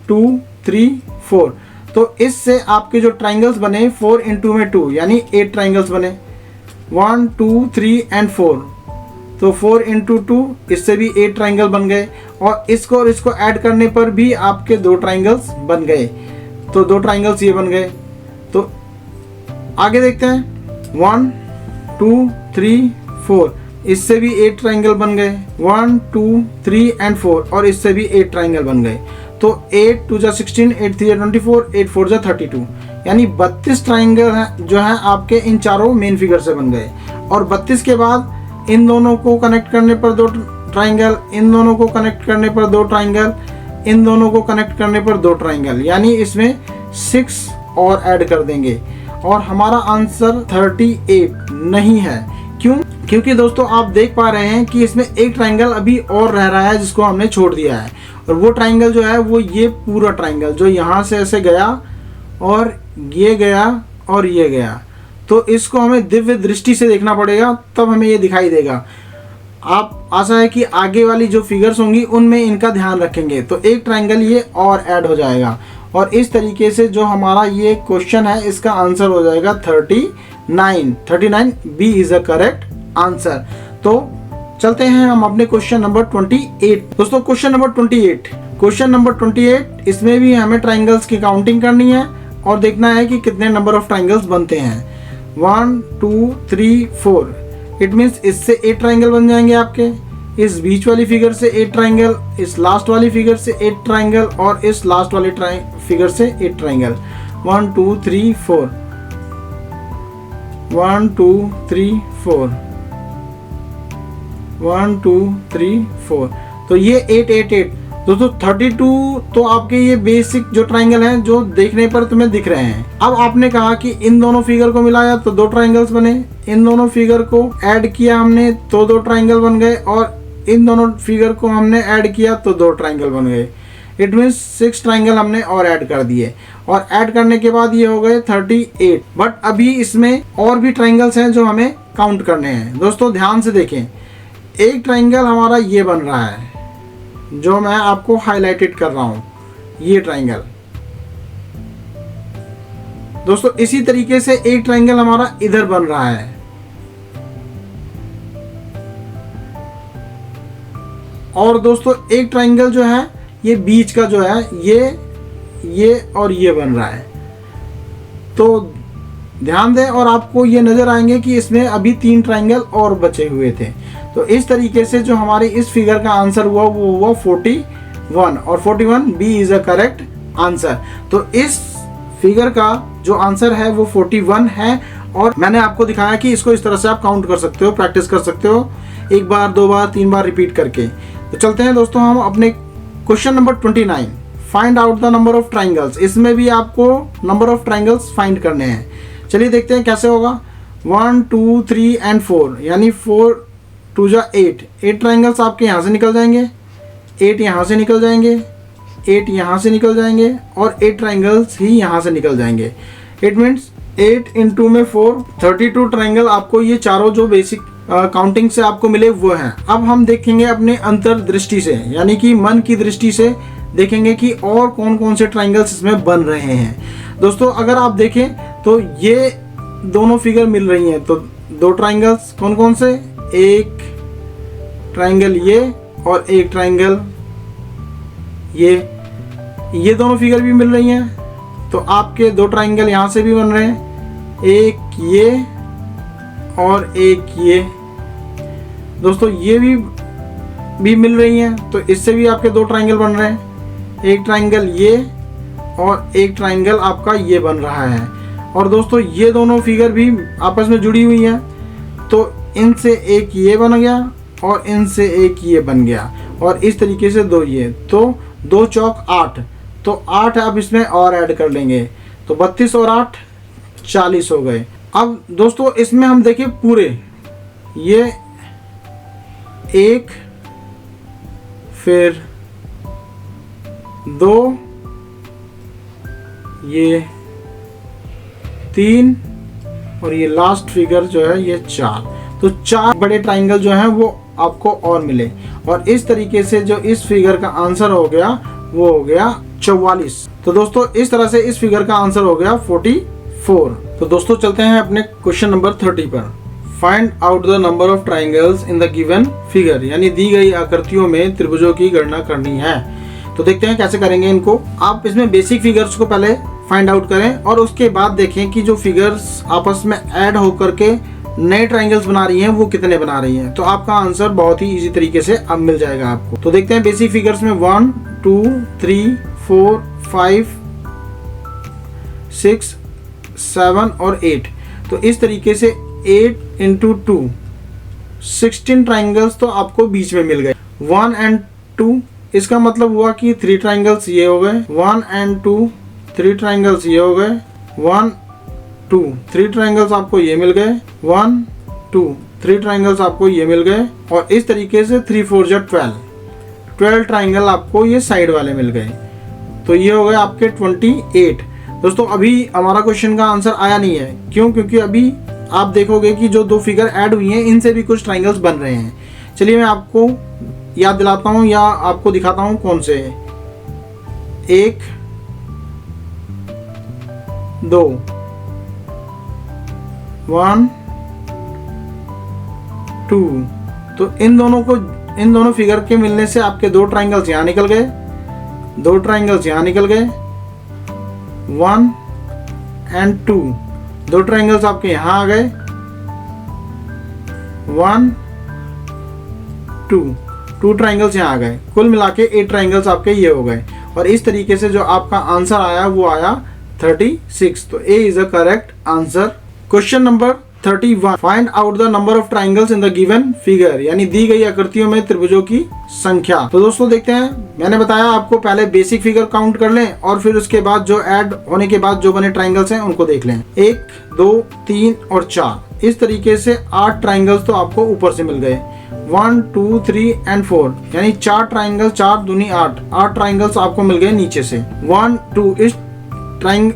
2 3 4, तो इससे आपके जो ट्राइंगल्स बने 4 इंटू में 2, यानी 8 ट्राइंगल्स बने। 1 2 3 एंड 4, तो 4 इंटू 2, इससे भी 8 ट्राइंगल बन गए, और इसको ऐड करने पर भी आपके 2 ट्राइंगल्स बन गए। तो 2 ट्राइंगल्स ये बन गए। तो आगे देखते हैं 1 2 3 4, इससे भी 8 ट्राइंगल बन गए। 1 2 3 एंड 4, और इससे भी 8 ट्राइंगल बन गए। तो 8 2 जा 16, 8 3 जा 24, 8 4 जा 32, यानी 32 ट्राइंगल हैं जो हैं आपके इन चारों मेन फिगर से बन गए। और 32 के बाद इन दोनों को कनेक्ट करने पर 2 ट्राइंगल, इन दोनों को कनेक्ट करने पर 2 ट्राइंगल, इन दोनों को कनेक्ट करने पर 2 ट्राइंगल, यानी इसमें 6 और ऐड कर देंगे, और हमारा आंसर 38 नहीं है। क्यों? क्योंकि दोस्तों आप देख पा रहे हैं कि इसमें एक ट्राइंगल अभी और रह रहा है जिसको हमने छोड़ दिया है, और वो ट्राइंगल जो है वो ये पूरा ट्राइंगल जो यहाँ से ऐसे गया और ये गया और ये गया। तो इसको हमें दिव्य दृष्टि से देखना पड़ेगा, तब हमें ये दिखाई देगा। आप आशा है कि आगे वाली जो फिगर्स होंगी उनमें इनका ध्यान रखेंगे, तो एक ट्राइंगल ये और ऐड हो जाएगा, और इस तरीके से जो हमारा ये क्वेश्चन है इसका आंसर हो जाएगा 39 B is a correct answer. तो चलते हैं हम अपने क्वेश्चन नंबर 28। दोस्तों क्वेश्चन नंबर 28, इसमें भी हमें ट्राइंगल्स की काउंटिंग करनी है और देखना है कि कितने नंबर ऑफ ट्राइंगल्स बनते हैं। 1 2 3 4, इट मीन्स इससे 8 ट्राइंगल बन जाएंगे आपके, इस बीच वाली फिगर से 8 ट्राइंगल, इस लास्ट वाली फिगर से 8 ट्राइंगल, और इस लास्ट वाली फिगर से 8 ट्राइंगल। 1 2 3 4, 1 2 3 4, 1 2 3 4, तो ये 8 8 8। दोस्तों 32 तो आपके ये बेसिक जो ट्राइंगल हैं जो देखने पर तुम्हें दिख रहे हैं। अब आपने कहा कि इन दोनों फिगर को मिलाया तो 2 ट्राइंगल्स बने, इन दोनों फिगर को ऐड किया हमने तो 2 ट्राइंगल बन गए, और इन दोनों फिगर को हमने ऐड किया तो 2 ट्राइंगल बन गए। इट मीन्स 6 ट्राइंगल हमने और ऐड कर दिए, और ऐड करने के बाद ये हो गए 38। बट अभी इसमें और भी ट्राइंगल्स हैं जो हमें काउंट करने हैं। दोस्तों ध्यान से देखें, एक ट्राइंगल हमारा ये बन रहा है जो मैं आपको हाईलाइटेड कर रहा हूं, ये ट्राइंगल। दोस्तों इसी तरीके से एक ट्राइंगल हमारा इधर बन रहा है, और दोस्तों एक ट्राइंगल जो है ये बीच का जो है ये और ये बन रहा है। तो ध्यान दें, और आपको ये नजर आएंगे कि इसमें अभी 3 ट्राइंगल और बचे हुए थे। तो इस तरीके से जो हमारे इस फिगर का आंसर हुआ वो हुआ 41, और 41 B is a correct answer. तो इस फिगर का जो आंसर है वो 41 है, और मैंने आपको दिखाया कि इसको इस तरह से आप काउंट कर सकते हो, प्रैक्टिस कर सकते हो, 1 बार 2 बार 3 बार रिपीट करके। तो चलते हैं दोस्तों हम अपने question number 29, find out the number of triangles. इसमें भी आपको नंबर ऑफ ट्राइंगल्स फाइंड करने हैं। चलिए देखते हैं कैसे होगा। 1 2 3 एंड 4, यानी 4 2 जा 8 ट्राइंगल्स आपके यहाँ से निकल जाएंगे, 8 यहाँ से निकल जाएंगे, 8 यहाँ से निकल जाएंगे, और 8 ट्राइंगल्स ही यहाँ से निकल जाएंगे। इट मीन्स 8 इंटू में 4 32 ट्राइंगल आपको ये चारों जो बेसिक काउंटिंग से आपको मिले वो हैं। अब हम देखेंगे अपने अंतर्दृष्टि से, यानी कि मन की दृष्टि से देखेंगे कि और कौन कौन से ट्राइंगल्स इसमें बन रहे हैं। दोस्तों अगर आप देखें तो ये दोनों फिगर मिल रही हैं, तो 2 ट्राइंगल्स कौन कौन से, एक ट्राइंगल ये और एक ट्राइंगल ये दोनों फिगर भी मिल रही हैं। तो आपके 2 ट्राइंगल यहाँ से भी बन रहे हैं, एक ये और एक ये। दोस्तों ये भी मिल रही हैं, तो इससे भी आपके 2 ट्राइंगल बन रहे हैं, एक ट्राइंगल ये और एक ट्राइंगल आपका ये बन रहा है। और दोस्तों ये दोनों फिगर भी आपस में जुड़ी हुई हैं, तो इनसे एक ये बन गया और इनसे एक ये बन गया, और इस तरीके से 2 ये, तो 2 चौक 8, तो 8 अब इसमें और ऐड कर लेंगे, तो 32 और 8 40 हो गए। अब दोस्तों इसमें हम देखें पूरे, ये 1 फिर 2 ये 3 और ये लास्ट फिगर जो है ये 4। तो 4 बड़े ट्राइंगल जो हैं वो आपको और मिले, और इस तरीके से जो इस फिगर का आंसर हो गया वो हो गया 44। तो दोस्तों इस तरह से इस फिगर का आंसर हो गया 44। तो दोस्तों चलते हैं अपने क्वेश्चन नंबर 30 पर। Find out the number of triangles in the given figure, यानी दी गई आकृतियों में त्रिभुजों की गणना करनी है। तो देखते हैं कैसे करेंगे इनको। आप इसमें बेसिक फिगर्स को पहले फाइंड आउट करें, और उसके बाद देखें कि जो फिगर्स आपस में ऐड होकर के नए ट्राइंगल्स बना रही हैं वो कितने बना रही हैं। तो आपका आंसर बहुत ही इजी तरीके से अब मिल जाएगा आपको। तो देखते हैं बेसिक फिगर्स में 1 2 3 4 5 6 7 और 8। तो इस तरीके से 8 इंटू 2 16 ट्राइंगल्स तो आपको बीच में मिल गए। 1 एंड 2 इसका मतलब हुआ कि 3 ट्राइंगल्स ये हो गए, 1 एंड 2 3 ट्राइंगल्स ये हो गए, 1 2 3 ट्राइंगल्स आपको ये मिल गए, 1 2 3 ट्राइंगल्स आपको ये मिल गए, और इस तरीके से 3 4 जा 12 ट्राइंगल आपको ये साइड वाले मिल गए। तो ये हो गए आपके 28। दोस्तों अभी हमारा क्वेश्चन का आंसर आया नहीं है, क्यों? क्योंकि अभी आप देखोगे कि जो 2 फिगर ऐड हुई हैं इनसे भी कुछ ट्राइंगल्स बन रहे हैं। चलिए मैं आपको याद दिलाता हूं या आपको दिखाता हूं कौन से। 1 2 1 2। तो इन दोनों फिगर के मिलने से आपके 2 ट्राइंगल्स यहाँ निकल गए, 2 ट्राइंगल्स यहाँ निकल गए, 1 एंड 2 2 ट्राइंगल्स आपके यहाँ आ गए, 1 2 ट्राइंगल्स यहाँ आ गए। कुल मिला के 8 ट्राइंगल्स आपके ये हो गए, और इस तरीके से जो आपका आंसर आया वो आया 36। तो A is a correct answer. Question number 31 find out the number of triangles in the given figure, यानी दी गई आकृतियों में त्रिभुजों की संख्या। तो दोस्तों देखते हैं, मैंने बताया आपको पहले बेसिक फिगर काउंट कर लें और फिर उसके बाद जो ऐड होने के बाद जो बने ट्राइंगल्स हैं उनको देख लें। 1 2 3 और 4, इस तरीके से 8 ट्राइंगल्स तो आपको ऊपर से मिल गए। 1 2 3 एंड 4, यानी 4 ट्राइंगल, 4 दूनी 8 ट्राइंगल्स आपको मिल गए नीचे से। 1 2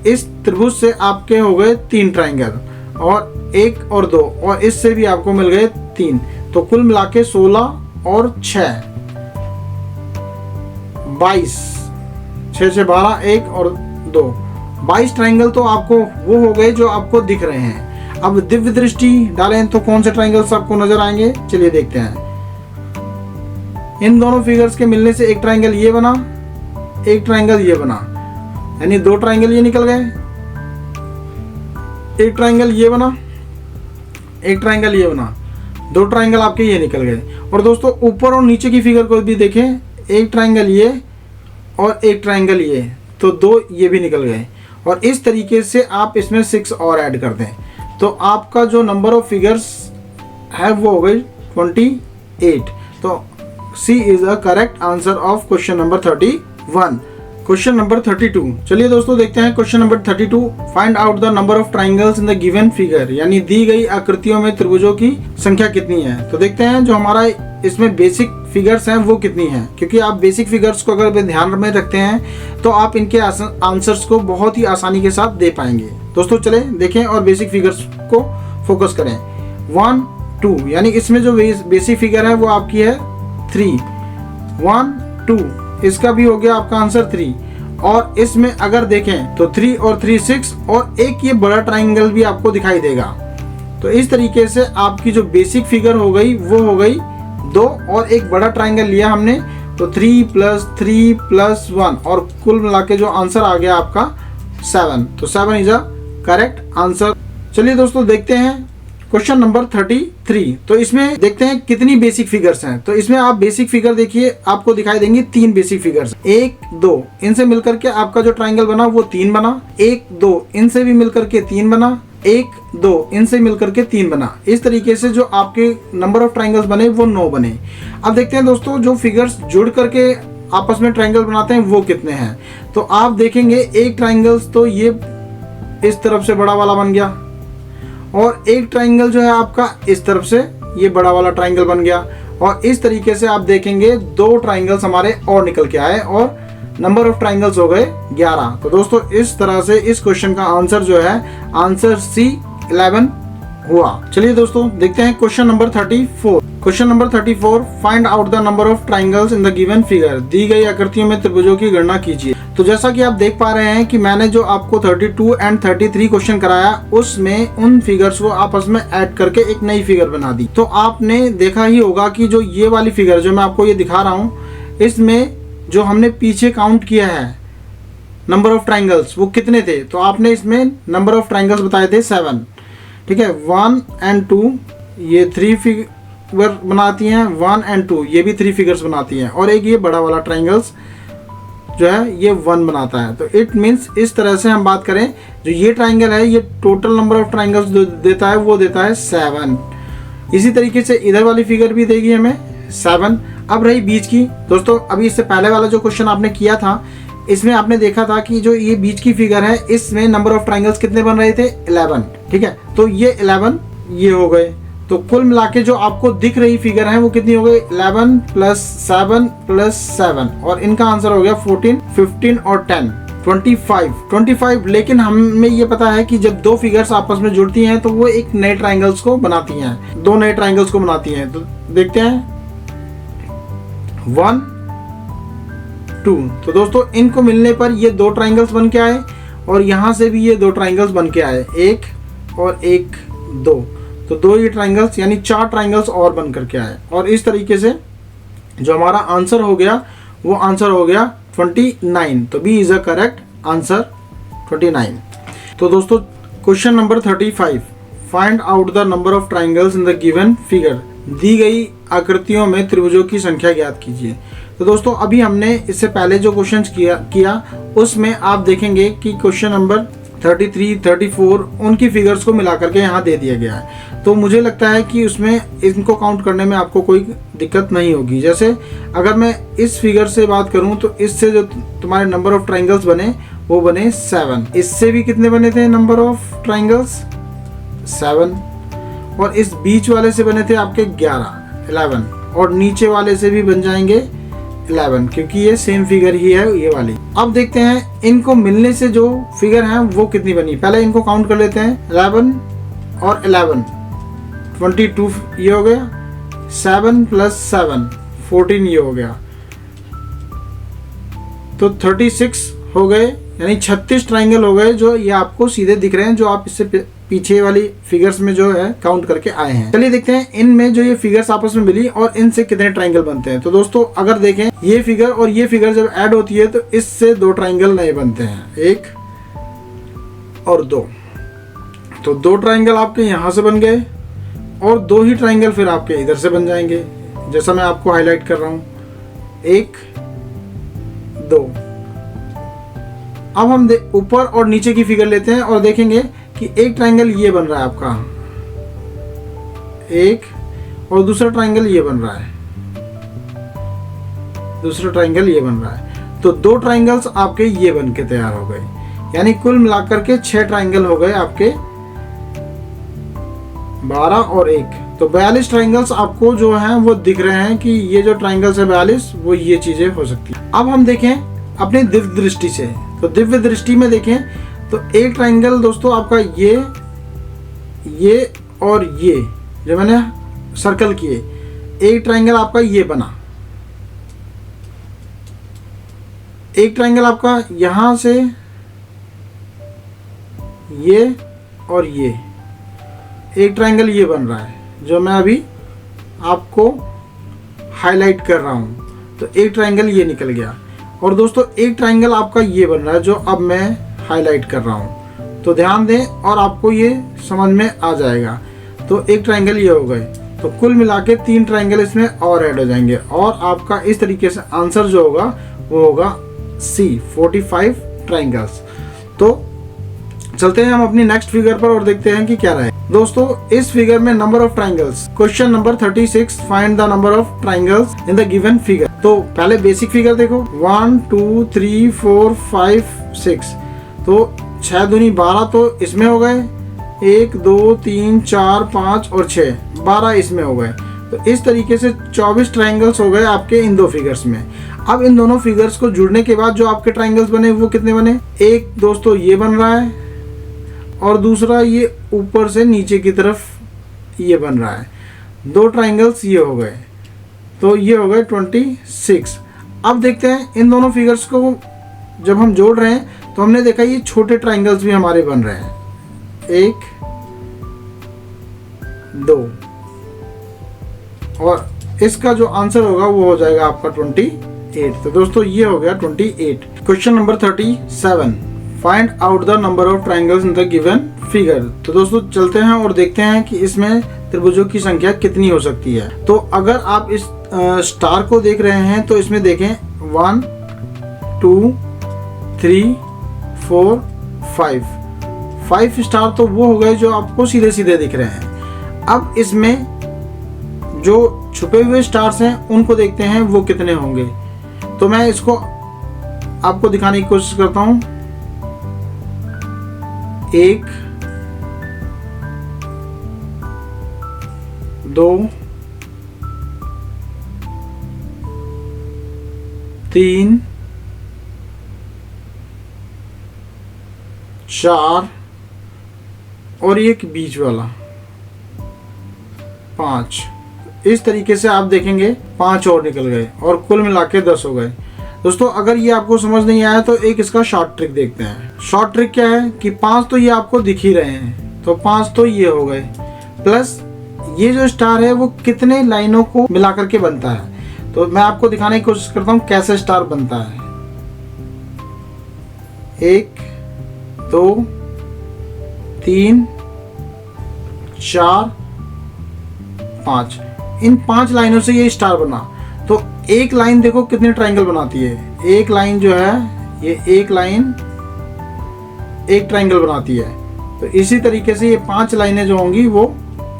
इस त्रिभुज से आपके हो गए 3 ट्राइंगल, और 1 और 2, और इससे भी आपको मिल गए 3। तो कुल मिला के 16 और 6 22, 6 से 12, 1 और 2, 22 ट्राइंगल तो आपको वो हो गए जो आपको दिख रहे हैं। अब दिव्य दृष्टि डालें तो कौन से ट्राइंगल्स आपको नजर आएंगे, चलिए देखते हैं। इन दोनों फिगर्स के मिलने से एक ट्राइंगल ये बना, एक ट्राइंगल ये बना, यानी 2 ट्राइंगल ये निकल गए। एक ट्राइंगल ये बना, एक ट्राइंगल ये बना, 2 ट्राइंगल आपके ये निकल गए। और दोस्तों ऊपर और नीचे की फिगर को भी देखें, एक ट्राइंगल ये और एक ट्राइंगल ये, तो 2 ये भी निकल गए। और इस तरीके से आप इसमें 6 और ऐड कर दें तो आपका जो नंबर ऑफ फिगर्स है वो हो गई 28। तो C is a correct answer of question number 31। Question number 32, चलिए दोस्तों देखते हैं question number 32। Find out the number of triangles in the given figure, यानी दी गई आकृतियों में त्रिभुजों की संख्या कितनी है। तो देखते हैं जो हमारा इसमें बेसिक फिगर्स हैं वो कितनी है, क्योंकि आप बेसिक फिगर्स को अगर ध्यान में रखते हैं तो आप इनके आंसर्स को बहुत ही आसानी के साथ दे पाएंगे। दोस्तों चले देखें और बेसिक फिगर्स को फोकस करें। 1 2, यानी इसमें जो बेसिक फिगर है वो आपकी है 3। 1 2, इसका भी हो गया आपका आंसर 3। और इसमें अगर देखें तो 3 और 3 6, और एक ये बड़ा ट्राइंगल भी आपको दिखाई देगा। तो इस तरीके से आपकी जो बेसिक फिगर हो गई वो हो गई 2, और एक बड़ा ट्राइंगल लिया हमने तो 3 + 3 + 1, और कुल मिला के जो आंसर आ गया आपका 7। तो 7 इज अ करेक्ट आंसर। चलिए दोस्तों देखते हैं क्वेश्चन नंबर 33। तो इसमें देखते हैं कितनी बेसिक फिगर्स हैं। तो इसमें आप बेसिक फिगर देखिए, आपको दिखाई देंगी 3 बेसिक फिगर्स। 1 2, इनसे मिलकर के आपका जो ट्राइंगल बना वो 3 बना। 1 2, इनसे भी मिलकर के 3 बना। 1 2, इनसे मिलकर के 3 बना। इस तरीके से जो आपके नंबर ऑफ ट्राइंगल्स बने वो 9 बने। अब देखते हैं दोस्तों जो फिगर्स जुड़ करके आपस में ट्राइंगल बनाते हैं वो कितने हैं। तो आप देखेंगे एक ट्राइंगल्स तो ये इस तरफ से बड़ा वाला बन गया, और एक ट्राइंगल जो है आपका इस तरफ से ये बड़ा वाला ट्राइंगल बन गया, और इस तरीके से आप देखेंगे 2 ट्राइंगल्स हमारे और निकल के आए, और नंबर ऑफ ट्राइंगल्स हो गए 11। तो दोस्तों इस तरह से इस क्वेश्चन का आंसर जो है आंसर सी 11 हुआ। चलिए दोस्तों देखते हैं question number 34। Question number 34, find out the number of triangles in the given figure, दी गई आकृतियों में त्रिभुजों की गणना कीजिए। तो जैसा कि आप देख पा रहे हैं कि मैंने जो आपको 32 एंड 33 क्वेश्चन कराया उसमें उन फिगर्स को आपस में ऐड करके एक नई फिगर बना दी। तो आपने देखा ही होगा कि जो ये वाली फिगर जो मैं आपको ये दिखा रहा हूँ, इसमें जो हमने पीछे काउंट किया है नंबर ऑफ ट्राइंगल्स वो कितने थे। तो आपने इसमें नंबर ऑफ ट्राइंगल्स बताए थे 7, ठीक है। 1 और 2 ये 3 फिगर बनाती हैं, 1 और 2 ये भी 3 फिगर्स बनाती हैं, और एक ये बड़ा वाला ट्राइंगल्स जो है ये 1 बनाता है। तो इट मीन्स इस तरह से हम बात करें, जो ये ट्राइंगल है ये टोटल नंबर ऑफ ट्राइंगल्स देता है वो देता है 7। इसी तरीके से इधर वाली फिगर भी देगी हमें 7। अब रही बीच की। दोस्तों अभी इससे पहले वाला जो क्वेश्चन आपने किया था इसमें आपने देखा था कि जो ये बीच की फिगर है इसमें नंबर ऑफ ट्राइंगल्स कितने बन रहे थे 11, ठीक है। तो ये 11 ये हो गए, तो कुल मिला के जो आपको दिख रही फिगर है वो कितनी हो गई 11 + 7 + 7, और इनका आंसर हो गया 14 15 और 10 25। लेकिन हमें ये पता है कि जब 2 फिगर्स आपस में जुड़ती हैं तो वो एक नए ट्राइंगल्स को बनाती हैं, 2 नए ट्राइंगल्स को बनाती हैं। तो देखते हैं 1 2। तो दोस्तों इनको मिलने पर ये 2 ट्राइंगल्स बन के आए, और यहाँ से भी ये 2 ट्राइंगल्स बन के आए, 1 और 1 2। तो 2 ये ट्राइंगल्स यानी 4 ट्राइंगल्स और बन करके आए, और इस तरीके से जो हमारा आंसर हो गया वो आंसर हो गया 29। तो B is a correct answer 29। तो दोस्तों question number 35, find out the number of triangles in the given figure, दी गई आकृतियों में त्रिभुजों की संख्या ज्ञात कीजिए। तो दोस्तों अभी हमने इससे पहले जो क्वेश्चन किया उसमें आप देखेंगे कि क्वेश्चन नंबर 33, 34 उनकी फिगर्स को मिला करके यहाँ दे दिया गया है। तो मुझे लगता है कि उसमें इनको काउंट करने में आपको कोई दिक्कत नहीं होगी। जैसे अगर मैं इस फिगर से बात करूँ तो इससे जो तुम्हारे नंबर ऑफ ट्राइंगल्स बने वो बने 7। इससे भी कितने बने थे नंबर ऑफ ट्राइंगल्स? 7। और इस बीच वाले से बने थे आपके 11 और नीचे वाले से भी बन जाएंगे 11 क्योंकि ये सेम फिगर ही है ये वाली। अब देखते हैं इनको मिलने से जो फिगर है वो कितनी बनी। पहले इनको काउंट कर लेते हैं। 11 और 11 22 ये हो गया, 7 + 7 14 ये हो गया, तो 36 हो गए, यानी 36 ट्राइंगल हो गए जो ये आपको सीधे दिख रहे हैं, जो आप इससे पीछे वाली फिगर्स में जो है काउंट करके आए हैं। चलिए देखते हैं इनमें जो ये फिगर्स आपस में मिली और इनसे कितने ट्राइंगल बनते हैं। तो दोस्तों अगर देखें ये फिगर और ये फिगर जब ऐड होती है तो इससे 2 ट्राइंगल नए बनते हैं, 1 और 2। तो 2 ट्राइंगल आपके यहाँ से बन गए और 2 ही ट्राइंगल फिर आपके इधर से बन जाएंगे, जैसा मैं आपको हाईलाइट कर रहा हूँ, 1 2। अब हम ऊपर और नीचे की फिगर लेते हैं और देखेंगे कि एक ट्राइंगल ये बन रहा है आपका, एक, और दूसरा ट्राइंगल ये बन रहा है, दूसरा ट्राइंगल ये बन रहा है। तो 2 ट्राइंगल्स आपके ये बन के तैयार हो गए, यानी कुल मिलाकर के 6 ट्राइंगल हो गए आपके, 12 और 1। तो 42 ट्राइंगल्स आपको जो हैं वो दिख रहे हैं कि ये जो ट्राइंगल्स है 42 वो ये चीजें हो सकती है। अब हम देखें अपनी दिव्य दृष्टि से, तो दिव्य दृष्टि में देखें तो एक ट्राइंगल दोस्तों आपका ये और ये जो मैंने सर्कल किए, एक ट्राइंगल आपका ये बना, एक ट्राइंगल आपका यहां से ये और ये, एक ट्राइंगल ये बन रहा है जो मैं अभी आपको हाईलाइट कर रहा हूं। तो एक ट्राइंगल ये निकल गया और दोस्तों एक ट्राइंगल आपका ये बन रहा है जो अब मैं हाईलाइट कर रहा हूँ। तो ध्यान दें और आपको ये समझ में आ जाएगा। तो एक ट्राइंगल ये हो गए, तो कुल मिला के 3 ट्राइंगल इसमें और ऐड हो जाएंगे और आपका इस तरीके से आंसर जो होगा वो होगा C, 45 ट्राइंगल्स। तो चलते हैं हम अपनी नेक्स्ट फिगर पर और देखते हैं कि क्या रहे। दोस्तों इस फिगर में number of triangles, question number 36, find the number of triangles in the given figure. तो पहले बेसिक फिगर देखो, 1 2 3 4 5 6, तो 6 दूनी 12 तो इसमें हो गए, 1 2 3 4 5 और 6, 12 इसमें हो गए। तो इस तरीके से 24 ट्राइंगल्स हो गए आपके इन 2 फिगर्स में। अब इन दोनों फिगर्स को जुड़ने के बाद जो आपके ट्राइंगल्स बने वो कितने बने? एक दोस्तों ये बन रहा है और दूसरा ये ऊपर से नीचे की तरफ ये बन रहा है, 2 ट्राइंगल्स ये हो गए, तो ये हो गए 26। अब देखते हैं इन दोनों फिगर्स को जब हम जोड़ रहे हैं तो हमने देखा ये छोटे ट्राइंगल्स भी हमारे बन रहे हैं, 1 2, और इसका जो आंसर होगा वो हो जाएगा आपका 28। तो दोस्तों ये हो गया 28। Question number 37, find out the number of triangles in the given figure. तो दोस्तों चलते हैं और देखते हैं कि इसमें त्रिभुजों की संख्या कितनी हो सकती है। तो अगर आप इस स्टार को देख रहे हैं तो इसमें देखें 1 2 3 4 5 स्टार तो वो हो गए जो आपको सीधे सीधे दिख रहे हैं। अब इसमें जो छुपे हुए स्टार्स हैं उनको देखते हैं वो कितने होंगे। तो मैं इसको आपको दिखाने की कोशिश करता हूं। 1 2 3 4 और एक बीच वाला 5। इस तरीके से आप देखेंगे 5 और निकल गए और कुल मिला के 10 हो गए। दोस्तों अगर ये आपको समझ नहीं आया तो एक इसका शॉर्ट ट्रिक देखते हैं। शॉर्ट ट्रिक क्या है कि 5 तो ये आपको दिख ही रहे हैं, तो 5 तो ये हो गए, प्लस ये जो स्टार है वो कितने लाइनों को मिला करके बनता है। तो मैं आपको दिखाने की कोशिश करता हूँ कैसे स्टार बनता है। 1 2 3 4 5, इन 5 लाइनों से ये स्टार बना। तो एक लाइन देखो कितने ट्राइंगल बनाती है। एक लाइन जो है ये एक लाइन एक ट्राइंगल बनाती है। तो इसी तरीके से ये 5 लाइनें जो होंगी वो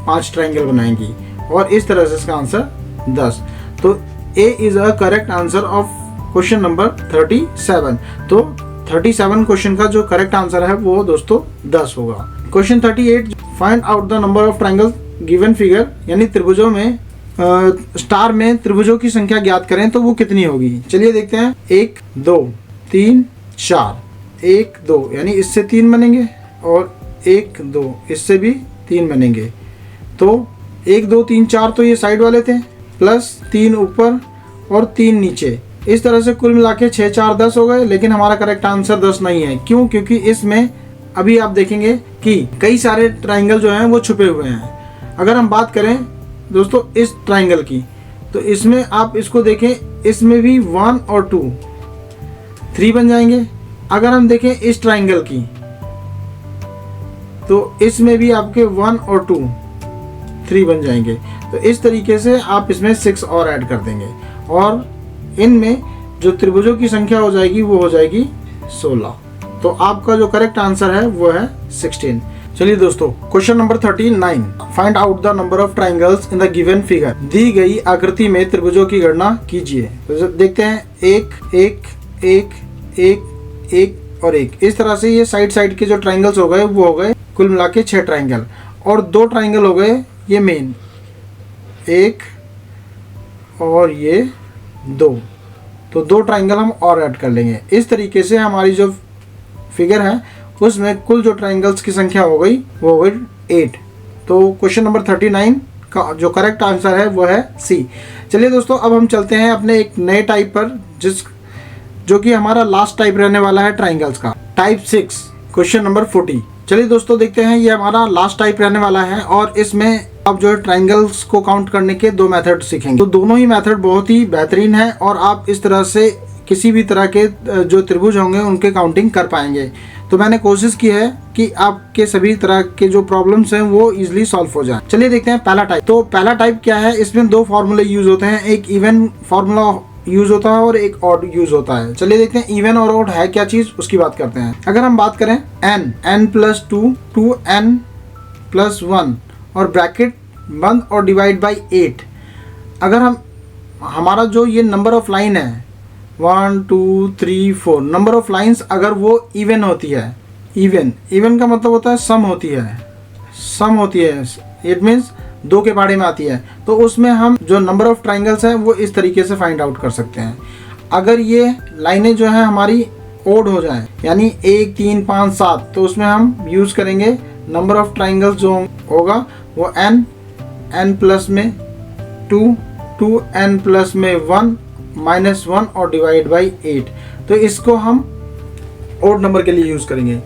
5 ट्राइंगल बनाएंगी और इस तरह से इसका आंसर 10। तो A is a correct answer of question number 37। तो 37 क्वेश्चन का जो करेक्ट आंसर है वो दोस्तों 10 होगा। Question 38, find out the number of triangle given figure, यानी त्रिभुजों में स्टार में त्रिभुजों की संख्या ज्ञात करें तो वो कितनी होगी। चलिए देखते हैं। 1 2 3 4, 1 2 यानी इससे 3 बनेंगे और 1 2 इससे भी 3 बनेंगे। तो 1 2 3 4 तो ये साइड वाले थे, प्लस 3 ऊपर और 3 नीचे, इस तरह से कुल मिला के 6 4 10 हो गए। लेकिन हमारा करेक्ट आंसर 10 नहीं है। क्यों? क्योंकि इसमें अभी आप देखेंगे कि कई सारे ट्राइंगल जो हैं वो छुपे हुए हैं। अगर हम बात करें दोस्तों इस ट्राइंगल की, तो इसमें आप इसको देखें, इसमें भी 1 और 2 3 बन जाएंगे। अगर हम देखें इस ट्राइंगल की, तो इसमें भी आपके 1 और 2 3 बन जाएंगे। तो इस तरीके से आप इसमें 6 और ऐड कर देंगे और इनमें जो त्रिभुजों की संख्या हो जाएगी वो हो जाएगी 16। तो आपका जो करेक्ट आंसर है वो है 16। चलिए दोस्तों, question number 39, find out the number of triangles in the given figure. दी गई आकृति में त्रिभुजों की गणना कीजिए। तो देखते हैं, 1 1 1 1 1 और 1, इस तरह से ये साइड के जो ट्राइंगल्स हो गए वो हो गए कुल मिला के 6 ट्राइंगल, और 2 ट्राइंगल हो गए ये मेन, 1 और ये 2। तो 2 ट्राइंगल हम और ऐड कर लेंगे। इस तरीके से हमारी जो फिगर है उसमें कुल जो ट्राइंगल्स की संख्या हो गई वो हो गई 8। तो क्वेश्चन नंबर 39 का जो करेक्ट आंसर है वो है सी। चलिए दोस्तों, अब हम चलते हैं अपने एक नए टाइप पर, जो कि हमारा लास्ट टाइप रहने वाला है ट्राइंगल्स का, टाइप 6, क्वेश्चन नंबर 40। चलिए दोस्तों देखते हैं, ये हमारा लास्ट टाइप रहने वाला है और इसमें अब जो है ट्राइंगल्स को काउंट करने के 2 मेथड सीखेंगे। तो दोनों ही मेथड बहुत ही बेहतरीन है और आप इस तरह से किसी भी तरह के जो त्रिभुज होंगे उनके काउंटिंग कर पाएंगे। तो मैंने कोशिश की है कि आपके सभी तरह के जो प्रॉब्लम्स हैं वो इजीली सॉल्व हो जाए। चलिए देखते हैं पहला टाइप। तो पहला टाइप क्या है, इसमें 2 फार्मूले यूज होते हैं, एक इवन फार्मूला यूज होता है और एक ऑड यूज होता है। चलिए देखते हैं इवन और ऑड है क्या चीज, उसकी बात करते हैं। अगर हम बात करें n प्लस 2 2n प्लस 1 और ब्रैकेट बंद और डिवाइड बाई 8, अगर हमारा जो ये नंबर ऑफ लाइन है 1 2 3 4, नंबर ऑफ लाइंस अगर वो इवन होती है, इवन का मतलब होता है सम होती है, इट मीन्स 2 के बारे में आती है, तो उसमें हम जो नंबर ऑफ ट्राइंगल्स हैं वो इस तरीके से फाइंड आउट कर सकते हैं। अगर ये लाइनें जो हैं हमारी ओड हो जाएं, यानी 1 3 5 7, तो उसमें हम यूज करेंगे नंबर ऑफ ट्राइंगल्स जो होगा वो n प्लस में 2 2n प्लस में 1 माइनस 1 और डिवाइड बाई 8। तो इसको हम ओड नंबर के लिए यूज करेंगे।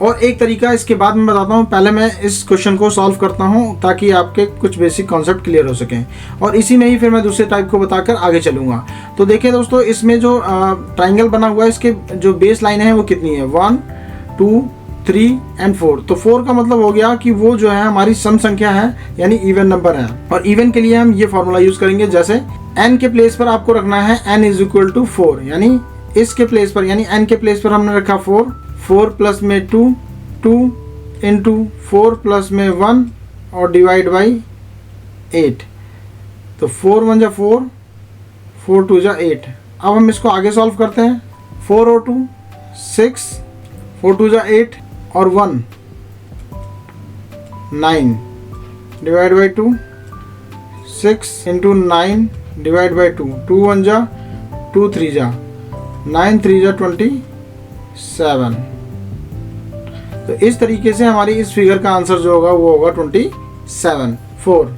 और एक तरीका इसके बाद में बताता हूँ, पहले मैं इस क्वेश्चन को सॉल्व करता हूँ ताकि आपके कुछ बेसिक कॉन्सेप्ट क्लियर हो सकें, और इसी में ही फिर मैं दूसरे टाइप को बताकर आगे चलूँगा। तो देखिए दोस्तों, इसमें जो ट्राइंगल बना हुआ है इसके जो बेस लाइन है वो कितनी है, 1 2 3 एंड 4। तो 4 का मतलब हो गया कि वो जो है हमारी सम संख्या है, यानी इवन नंबर है। और इवन के लिए हम ये फॉर्मूला यूज करेंगे, जैसे n के प्लेस पर आपको रखना है n इज इक्वल टू 4, यानी इसके प्लेस पर, यानी n के प्लेस पर हमने रखा 4, 4 प्लस में 2 2 इंटू 4 प्लस में 1 और डिवाइड बाई 8। तो 4 1 जा 4, 4 2 जा 8। अब हम इसको आगे सॉल्व करते हैं, 4 और 2 6, 4 2 जा 8 और 1 9 divide by 2, 6 into 9 divide by 2, 2 1 जा 2 3 जा 9 3 जा 27। तो इस तरीके से हमारी इस फिगर का आंसर जो होगा वो होगा 27 4।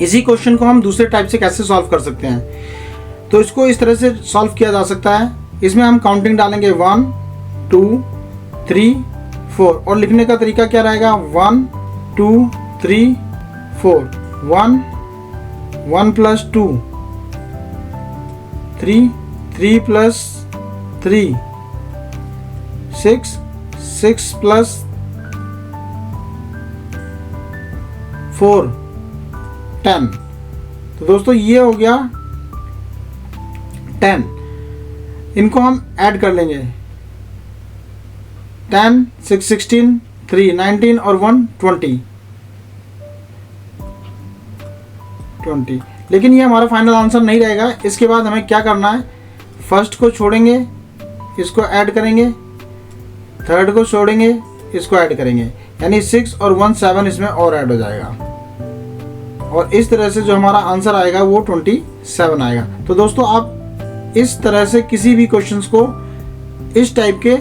इसी क्वेश्चन को हम दूसरे टाइप से कैसे सॉल्व कर सकते हैं, तो इसको इस तरह से सॉल्व किया जा सकता है। इसमें हम काउंटिंग डालेंगे 1 2 3 4, और लिखने का तरीका क्या रहेगा, 1 2 3 4, 1 प्लस 2 3 प्लस 3 6 प्लस 4 10। तो दोस्तों ये हो गया 10। इनको हम ऐड कर लेंगे, 10, 6, 16, 3, 19 और 1, 20। लेकिन ये हमारा फाइनल आंसर नहीं रहेगा। इसके बाद हमें क्या करना है, फर्स्ट को छोड़ेंगे, इसको ऐड करेंगे, थर्ड को छोड़ेंगे, इसको ऐड करेंगे, यानी 6 और 1 7 इसमें और ऐड हो जाएगा, और इस तरह से जो हमारा आंसर आएगा वो 27 आएगा। तो दोस्तों आप इस तरह से किसी भी क्वेश्चंस को इस टाइप के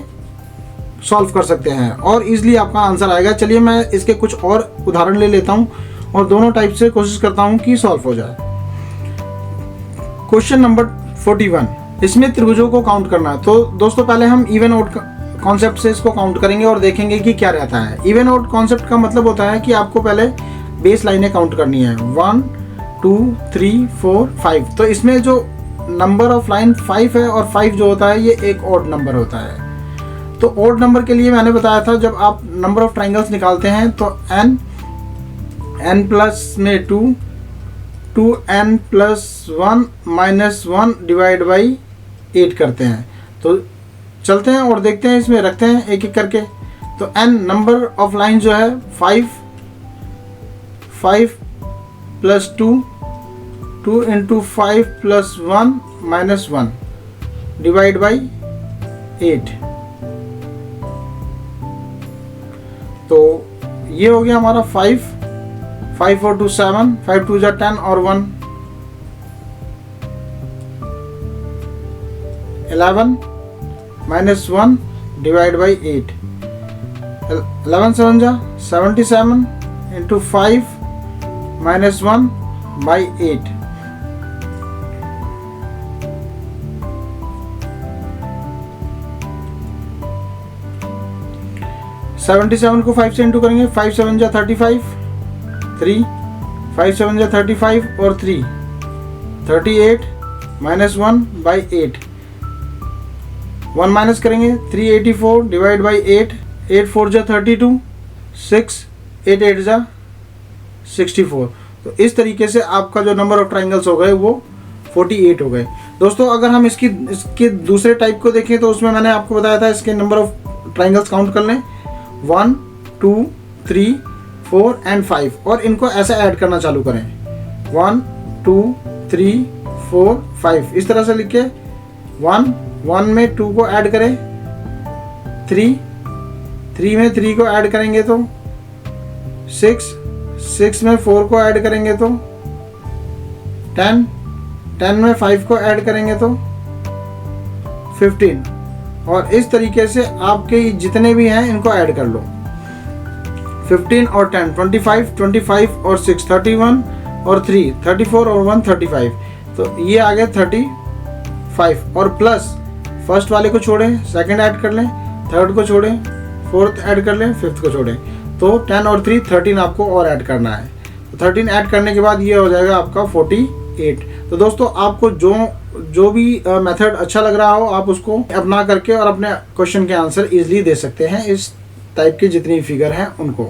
सॉल्व कर सकते हैं और इजीली आपका आंसर आएगा। चलिए मैं इसके कुछ और उदाहरण ले लेता हूं और दोनों टाइप से कोशिश करता हूं कि सॉल्व हो जाए। क्वेश्चन नंबर 41, इसमें त्रिभुजों को काउंट करना है। तो दोस्तों पहले हम इवन ऑड कॉन्सेप्ट से इसको काउंट करेंगे और देखेंगे कि क्या रहता है। इवन ऑड कॉन्सेप्ट का मतलब होता है कि आपको पहले बेस लाइनें काउंट करनी है, 1 2 3 4 5। तो इसमें जो नंबर ऑफ लाइन 5 है और 5 जो होता है ये एक ऑड नंबर होता है। तो ऑड नंबर के लिए मैंने बताया था जब आप नंबर ऑफ ट्राइंगल्स निकालते हैं तो n प्लस में 2, 2n plus 1 minus 1 divide by 8 करते हैं। तो चलते हैं और देखते हैं, इसमें रखते हैं एक एक करके। तो n नंबर ऑफ लाइन जो है 5 plus 2, 2 into 5 plus 1 minus 1 divide by 8। तो ये हो गया हमारा 5 और 2 7, 5 2 10 और 1 11 minus 1 divide by 8। 11 7 77 into 5 minus 1 by 8। Seventy seven को 5 से इंटू करेंगे, 5 7 35, 3 5 7 35 और 3 38 माइनस 1 बाई 8। 1 माइनस करेंगे, 384 डिवाइड बाई 8, 8 4 32, 6 8 8 64। तो इस तरीके से आपका जो नंबर ऑफ ट्राइंगल्स हो गए वो 48 हो गए। दोस्तों अगर हम इसके दूसरे टाइप को देखें तो उसमें मैंने आपको बताया था इसके नंबर ऑफ ट्राइंगल्स काउंट कर लें, 1 2 3 4 एंड 5, और इनको ऐसे ऐड करना चालू करें, 1 2 3 4 5 इस तरह से लिख के 1 में 2 को ऐड करें, 3 में 3 को ऐड करेंगे तो 6 में 4 को ऐड करेंगे तो 10 में 5 को ऐड करेंगे तो 15, और इस तरीके से आपके जितने भी हैं इनको ऐड कर लो। 15 और 10 25 और 6 31 और 3 34 और 1 35। तो ये आ गया 35, और प्लस फर्स्ट वाले को छोड़ें, सेकंड ऐड कर लें, थर्ड को छोड़ें, फोर्थ ऐड कर लें, फिफ्थ को छोड़ें, तो 10 और 3 13 आपको और ऐड करना है। तो 13 ऐड करने के बाद ये हो जाएगा आपका 48। तो दोस्तों आपको जो भी मेथड अच्छा लग रहा हो आप उसको अपना करके और अपने क्वेश्चन के आंसर इजीली दे सकते हैं, इस टाइप की जितनी फिगर हैं उनको।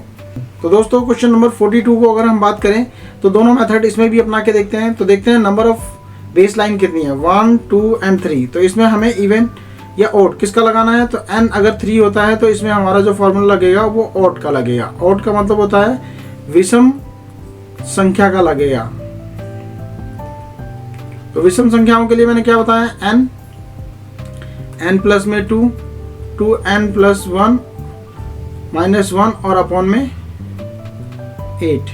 तो दोस्तों क्वेश्चन नंबर 42 को अगर हम बात करें तो दोनों मेथड इसमें भी अपना के देखते हैं। तो देखते हैं नंबर ऑफ बेस लाइन कितनी है, 1 2 एंड 3। तो इसमें हमें इवन या ऑड किसका लगाना है, तो n अगर 3 होता है तो इसमें हमारा जो फॉर्मूला लगेगा वो ऑड का लगेगा। ऑड का मतलब होता है विषम संख्या का लगेगा। तो विषम संख्याओं के लिए मैंने क्या बताया, n प्लस में 2, 2n प्लस 1 माइनस 1 और अपॉन में 8।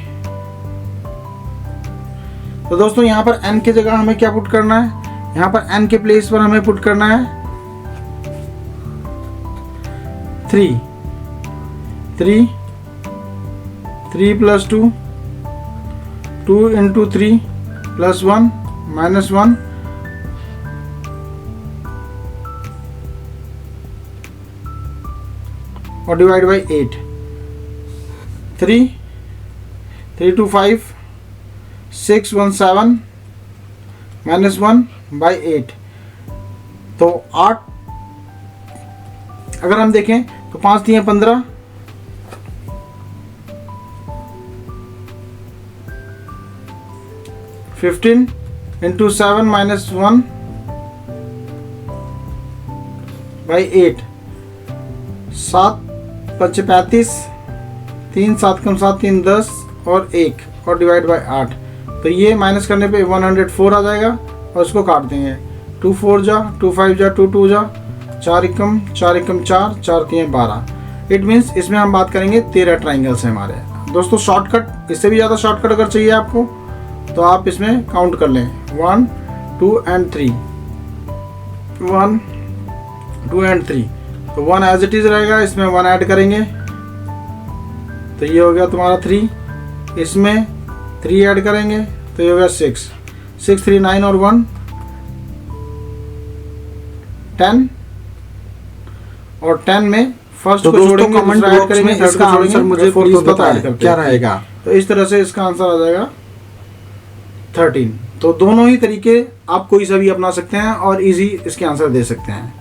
तो दोस्तों यहाँ पर n की जगह हमें क्या पुट करना है, यहाँ पर n के प्लेस पर हमें पुट करना है 3 प्लस 2, 2 इंटू 3 प्लस 1 माइनस 1 और डिवाइड बाई 8। 3 2 5 6 1 7 minus 1 by 8। तो 8 अगर हम देखें तो 5 3 15, 15 इंटू 7 माइनस 1 बाई 8। 7 5 35, 3 7 कम 7 3 10 और 1 और डिवाइड बाय 8। तो ये माइनस करने पे 104 आ जाएगा और इसको काट देंगे। 2 4 जा, 2 5 जा, 2 2 जा, 4 एकम 4 एकम 4, 4 3 12। इट मीन्स इसमें हम बात करेंगे 13 ट्राइंगल्स हैं हमारे। दोस्तों शॉर्टकट, इससे भी ज़्यादा शॉर्टकट अगर चाहिए आपको तो आप इसमें काउंट कर लें 1 2 एंड 3, 1 2 एंड 3। तो 1 एज इट इज़ रहेगा, इसमें 1 ऐड करेंगे तो ये हो गया तुम्हारा 3, इसमें 3 ऐड करेंगे तो ये हो गया 6 6 3 9 और 1 10 और 10 में फर्स्ट को जोड़ेंगे, कमेंट बॉक्स में इसका आंसर मुझे प्लीज बताएं क्या रहेगा। तो इस तरह से इसका आंसर आ जाएगा 13। तो दोनों ही तरीके आप कोई सा भी अपना सकते हैं और इजी इसके आंसर दे सकते हैं।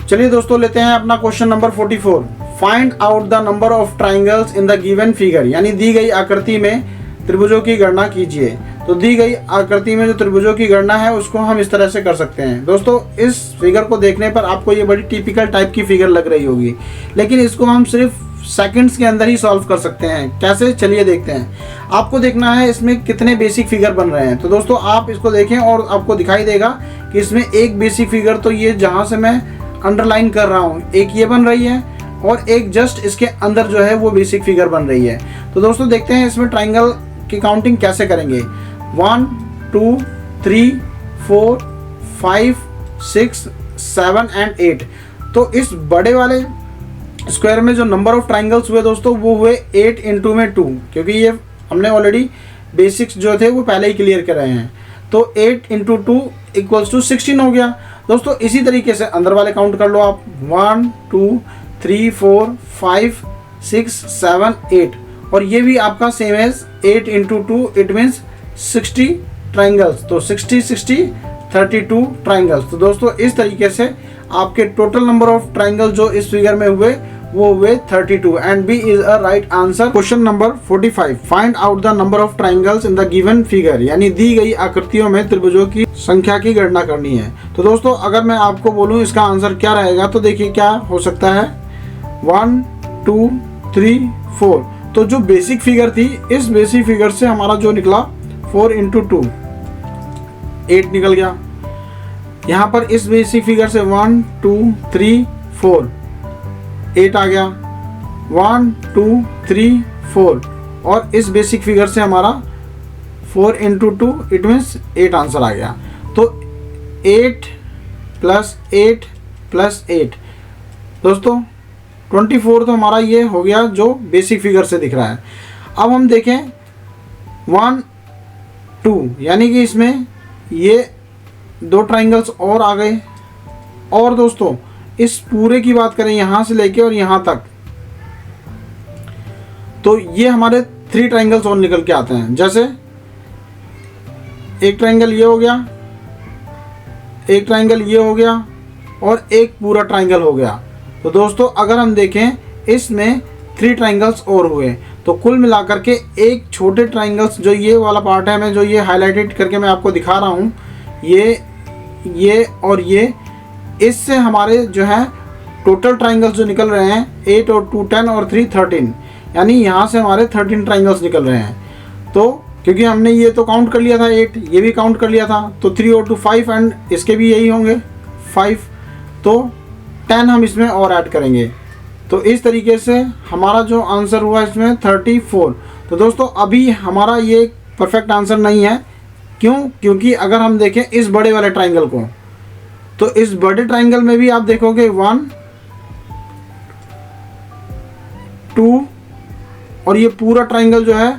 चलिए दोस्तों लेते हैं अपना question number 44। Find out the number of triangles in the given figure, यानी दी गई आकृति में त्रिभुजों की गणना कीजिए। तो दी गई आकृति में जो त्रिभुजों की गणना है उसको हम इस तरह से कर सकते हैं। दोस्तों इस फिगर को देखने पर आपको ये बड़ी टिपिकल टाइप की फिगर लग रही होगी, लेकिन इसको हम सिर्फ सेकंड्स के अंदर ही सॉल्व कर सकते हैं। कैसे, चलिए देखते हैं। आपको देखना है इसमें कितने बेसिक फिगर बन रहे हैं। तो दोस्तों आप इसको देखें और आपको दिखाई देगा कि इसमें एक बेसिक फिगर, तो ये जहाँ से मैं अंडरलाइन कर रहा हूँ, एक ये बन रही है और एक जस्ट इसके अंदर जो है वो बेसिक फिगर बन रही है। तो दोस्तों देखते हैं इसमें ट्राइंगल की काउंटिंग कैसे करेंगे। 1 2 3 4 5 6 7 एंड 8। तो इस बड़े वाले स्क्वायर में जो नंबर ऑफ ट्राइंगल्स हुए दोस्तों वो हुए 8 इंटू में 2, क्योंकि ये हमने ऑलरेडी बेसिक्स जो थे वो पहले ही क्लियर कर रहे हैं। तो 8 इंटू 2 इक्वल्स टू 16 हो गया। दोस्तों इसी तरीके से अंदर वाले काउंट कर लो आप, 1 2 3 4 5 6 7 8, और ये भी आपका same as 8 into 2, it means 60 triangles. तो 60 60 32 ट्राइंगल्स। तो दोस्तों इस तरीके से आपके टोटल नंबर ऑफ ट्राइंगल्स जो इस फिगर में हुए वो हुए 32 and B is a right answer. Question number 45। Find out the number of triangles in the given figure, यानी दी गई आकृतियों में त्रिभुजों की संख्या की गणना करनी है। तो दोस्तों अगर मैं आपको बोलूं इसका आंसर क्या रहेगा, तो देखिए क्या हो सकता है, 1 2 3 4। तो जो बेसिक फिगर थी, इस बेसिक फिगर से हमारा जो निकला 4 इंटू 2 8 निकल गया। यहाँ पर इस बेसिक फिगर से 1 2 3 4 8 आ गया, 1 2 3 4, और इस बेसिक फिगर से हमारा 4 इंटू 2 इट मीन्स 8 आंसर आ गया। तो 8 प्लस 8 प्लस 8 दोस्तों 24 तो हमारा ये हो गया जो बेसिक फिगर से दिख रहा है। अब हम देखें 1 2, यानी कि इसमें ये 2 ट्राइंगल्स और आ गए। और दोस्तों इस पूरे की बात करें यहाँ से लेके और यहाँ तक, तो ये हमारे 3 ट्राइंगल्स और निकल के आते हैं। जैसे एक ट्राइंगल ये हो गया, एक ट्राइंगल ये हो गया और एक पूरा ट्राइंगल हो गया। तो दोस्तों अगर हम देखें इसमें 3 ट्राइंगल्स और हुए, तो कुल मिलाकर के एक छोटे ट्राइंगल्स जो ये वाला पार्ट है, मैं जो ये हाईलाइटेड करके मैं आपको दिखा रहा हूँ, ये और ये, इससे हमारे जो है टोटल ट्राइंगल्स जो निकल रहे हैं 8 और 2 10 और 3 13, यानी यहाँ से हमारे 13 ट्राइंगल्स निकल रहे हैं। तो क्योंकि हमने ये तो काउंट कर लिया था 8, ये भी काउंट कर लिया था, तो 3 और 2 5 एंड इसके भी यही होंगे 5, तो 10 हम इसमें और ऐड करेंगे। तो इस तरीके से हमारा जो आंसर हुआ इसमें 34। तो दोस्तों अभी हमारा ये परफेक्ट आंसर नहीं है। क्यों? क्योंकि अगर हम देखें इस बड़े वाले ट्राइंगल को, तो इस बड़े ट्राइंगल में भी आप देखोगे 1 2 और ये पूरा ट्राइंगल जो है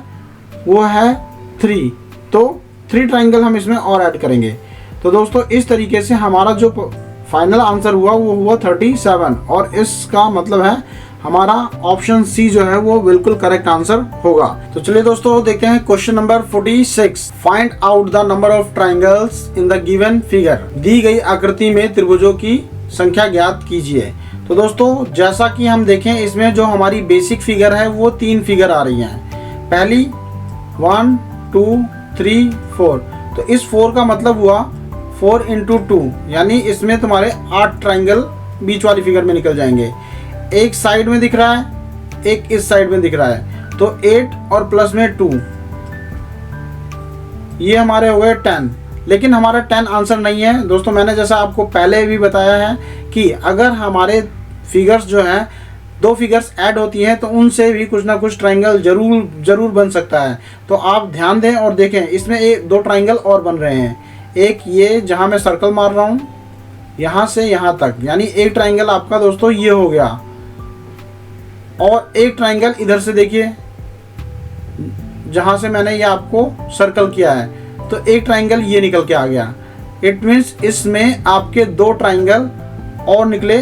वो है 3, तो 3 ट्राइंगल हम इसमें और ऐड करेंगे। तो दोस्तों इस तरीके से हमारा जो फाइनल आंसर हुआ वो हुआ 37, और इसका मतलब है हमारा ऑप्शन सी जो है वो बिल्कुल करेक्ट आंसर होगा। तो चलिए दोस्तों देखते हैं question number 46। Find out the number of triangles in the given figure, दी गई आकृति में त्रिभुजों की संख्या ज्ञात कीजिए। तो दोस्तों जैसा कि हम देखें इसमें जो हमारी बेसिक फिगर है वो 3 फिगर आ रही हैं। पहली 1 2 3 4। तो इस 4 का मतलब हुआ 4 × 2, यानी इसमें तुम्हारे 8 ट्राइंगल बीच वाली फिगर में निकल जाएंगे। एक साइड में दिख रहा है, एक इस साइड में दिख रहा है, तो 8 और प्लस में 2, ये हमारे हो गए 10। लेकिन हमारा 10 आंसर नहीं है दोस्तों। मैंने जैसा आपको पहले भी बताया है कि अगर हमारे फिगर्स जो हैं, 2 फिगर्स ऐड होती हैं तो उनसे भी कुछ ना कुछ ट्राइंगल जरूर बन सकता है। तो आप ध्यान दें और देखें, इसमें 2 ट्राइंगल और बन रहे हैं। एक ये जहां मैं सर्कल मार रहा हूं यहां से यहां तक, यानी एक ट्राइंगल आपका दोस्तों ये हो गया, और एक ट्राइंगल इधर से देखिए जहां से मैंने ये आपको सर्कल किया है, तो एक ट्राइंगल ये निकल के आ गया। इट मीन्स इसमें आपके 2 ट्राइंगल और निकले,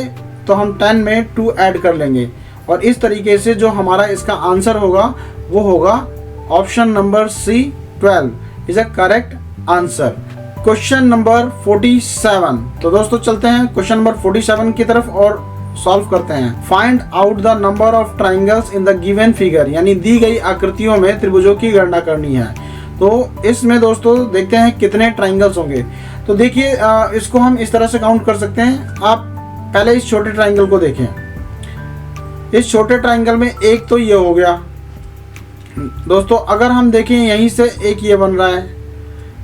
तो हम 10 में 2 ऐड कर लेंगे। और इस तरीके से जो हमारा इसका आंसर होगा वो होगा option number C, 12 is a correct answer. Question number 47। तो दोस्तों चलते हैं क्वेश्चन नंबर 47 की तरफ और सॉल्व करते हैं। Find out the number of triangles in the given figure, यानी दी गई आकृतियों में त्रिभुजों की गणना करनी है। तो इसमें दोस्तों देखते हैं कितने ट्राइंगल्स होंगे। तो देखिए इसको हम इस तरह से काउंट कर सकते हैं। आप पहले इस छोटे ट्राइंगल को देखें। इस छोटे ट्राइंगल में एक तो ये हो गया दोस्तों। अगर हम देखें यहीं से एक ये बन रहा है,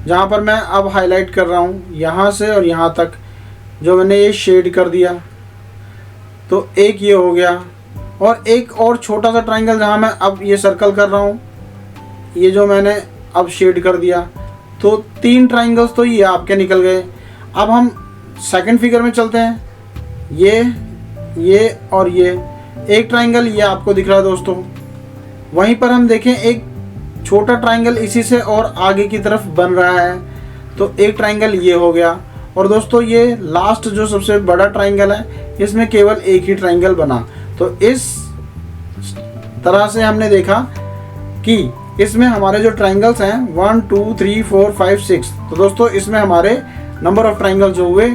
जहाँ पर मैं अब हाईलाइट कर रहा हूँ, यहाँ से और यहाँ तक जो मैंने ये शेड कर दिया, तो एक ये हो गया। और एक और छोटा सा ट्राइंगल जहाँ मैं अब ये सर्कल कर रहा हूँ, ये जो मैंने अब शेड कर दिया, तो 3 ट्राइंगल्स तो ये आपके निकल गए। अब हम सेकंड फिगर में चलते हैं। ये और ये एक ट्राइंगल ये आपको दिख रहा है दोस्तों। वहीं पर हम देखें एक छोटा ट्राइंगल इसी से और आगे की तरफ बन रहा है, तो एक ट्राइंगल ये हो गया। और दोस्तों ये लास्ट जो सबसे बड़ा ट्राइंगल है, इसमें केवल एक ही ट्राइंगल बना। तो इस तरह से हमने देखा कि इसमें हमारे जो ट्राइंगल्स हैं 1 2 3 4 5 6, तो दोस्तों इसमें हमारे नंबर ऑफ ट्राइंगल्स जो हुए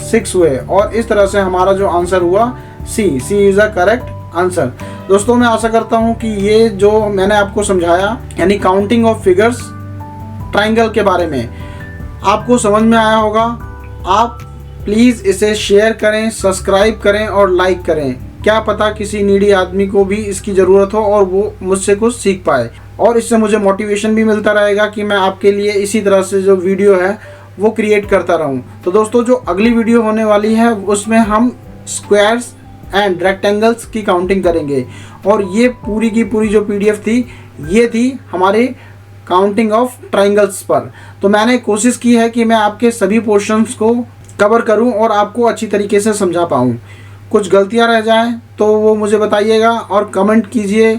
6 हुए। और इस तरह से हमारा जो आंसर हुआ सी इज अ करेक्ट आंसर। दोस्तों मैं आशा करता हूं कि ये जो मैंने आपको समझाया, यानी काउंटिंग ऑफ फिगर्स ट्राइंगल के बारे में, आपको समझ में आया होगा। आप प्लीज़ इसे शेयर करें, सब्सक्राइब करें और लाइक करें। क्या पता किसी नीडी आदमी को भी इसकी ज़रूरत हो और वो मुझसे कुछ सीख पाए, और इससे मुझे मोटिवेशन भी मिलता रहेगा कि मैं आपके लिए इसी तरह से जो वीडियो है वो क्रिएट करता रहूं। तो दोस्तों जो अगली वीडियो होने वाली है उसमें हम स्क्वायर्स एंड रेक्टेंगल्स की काउंटिंग करेंगे। और ये पूरी की पूरी जो PDF थी, ये थी हमारे काउंटिंग ऑफ ट्राइंगल्स पर। तो मैंने कोशिश की है कि मैं आपके सभी पोर्शंस को कवर करूं और आपको अच्छी तरीके से समझा पाऊं। कुछ गलतियां रह जाएं तो वो मुझे बताइएगा और कमेंट कीजिए।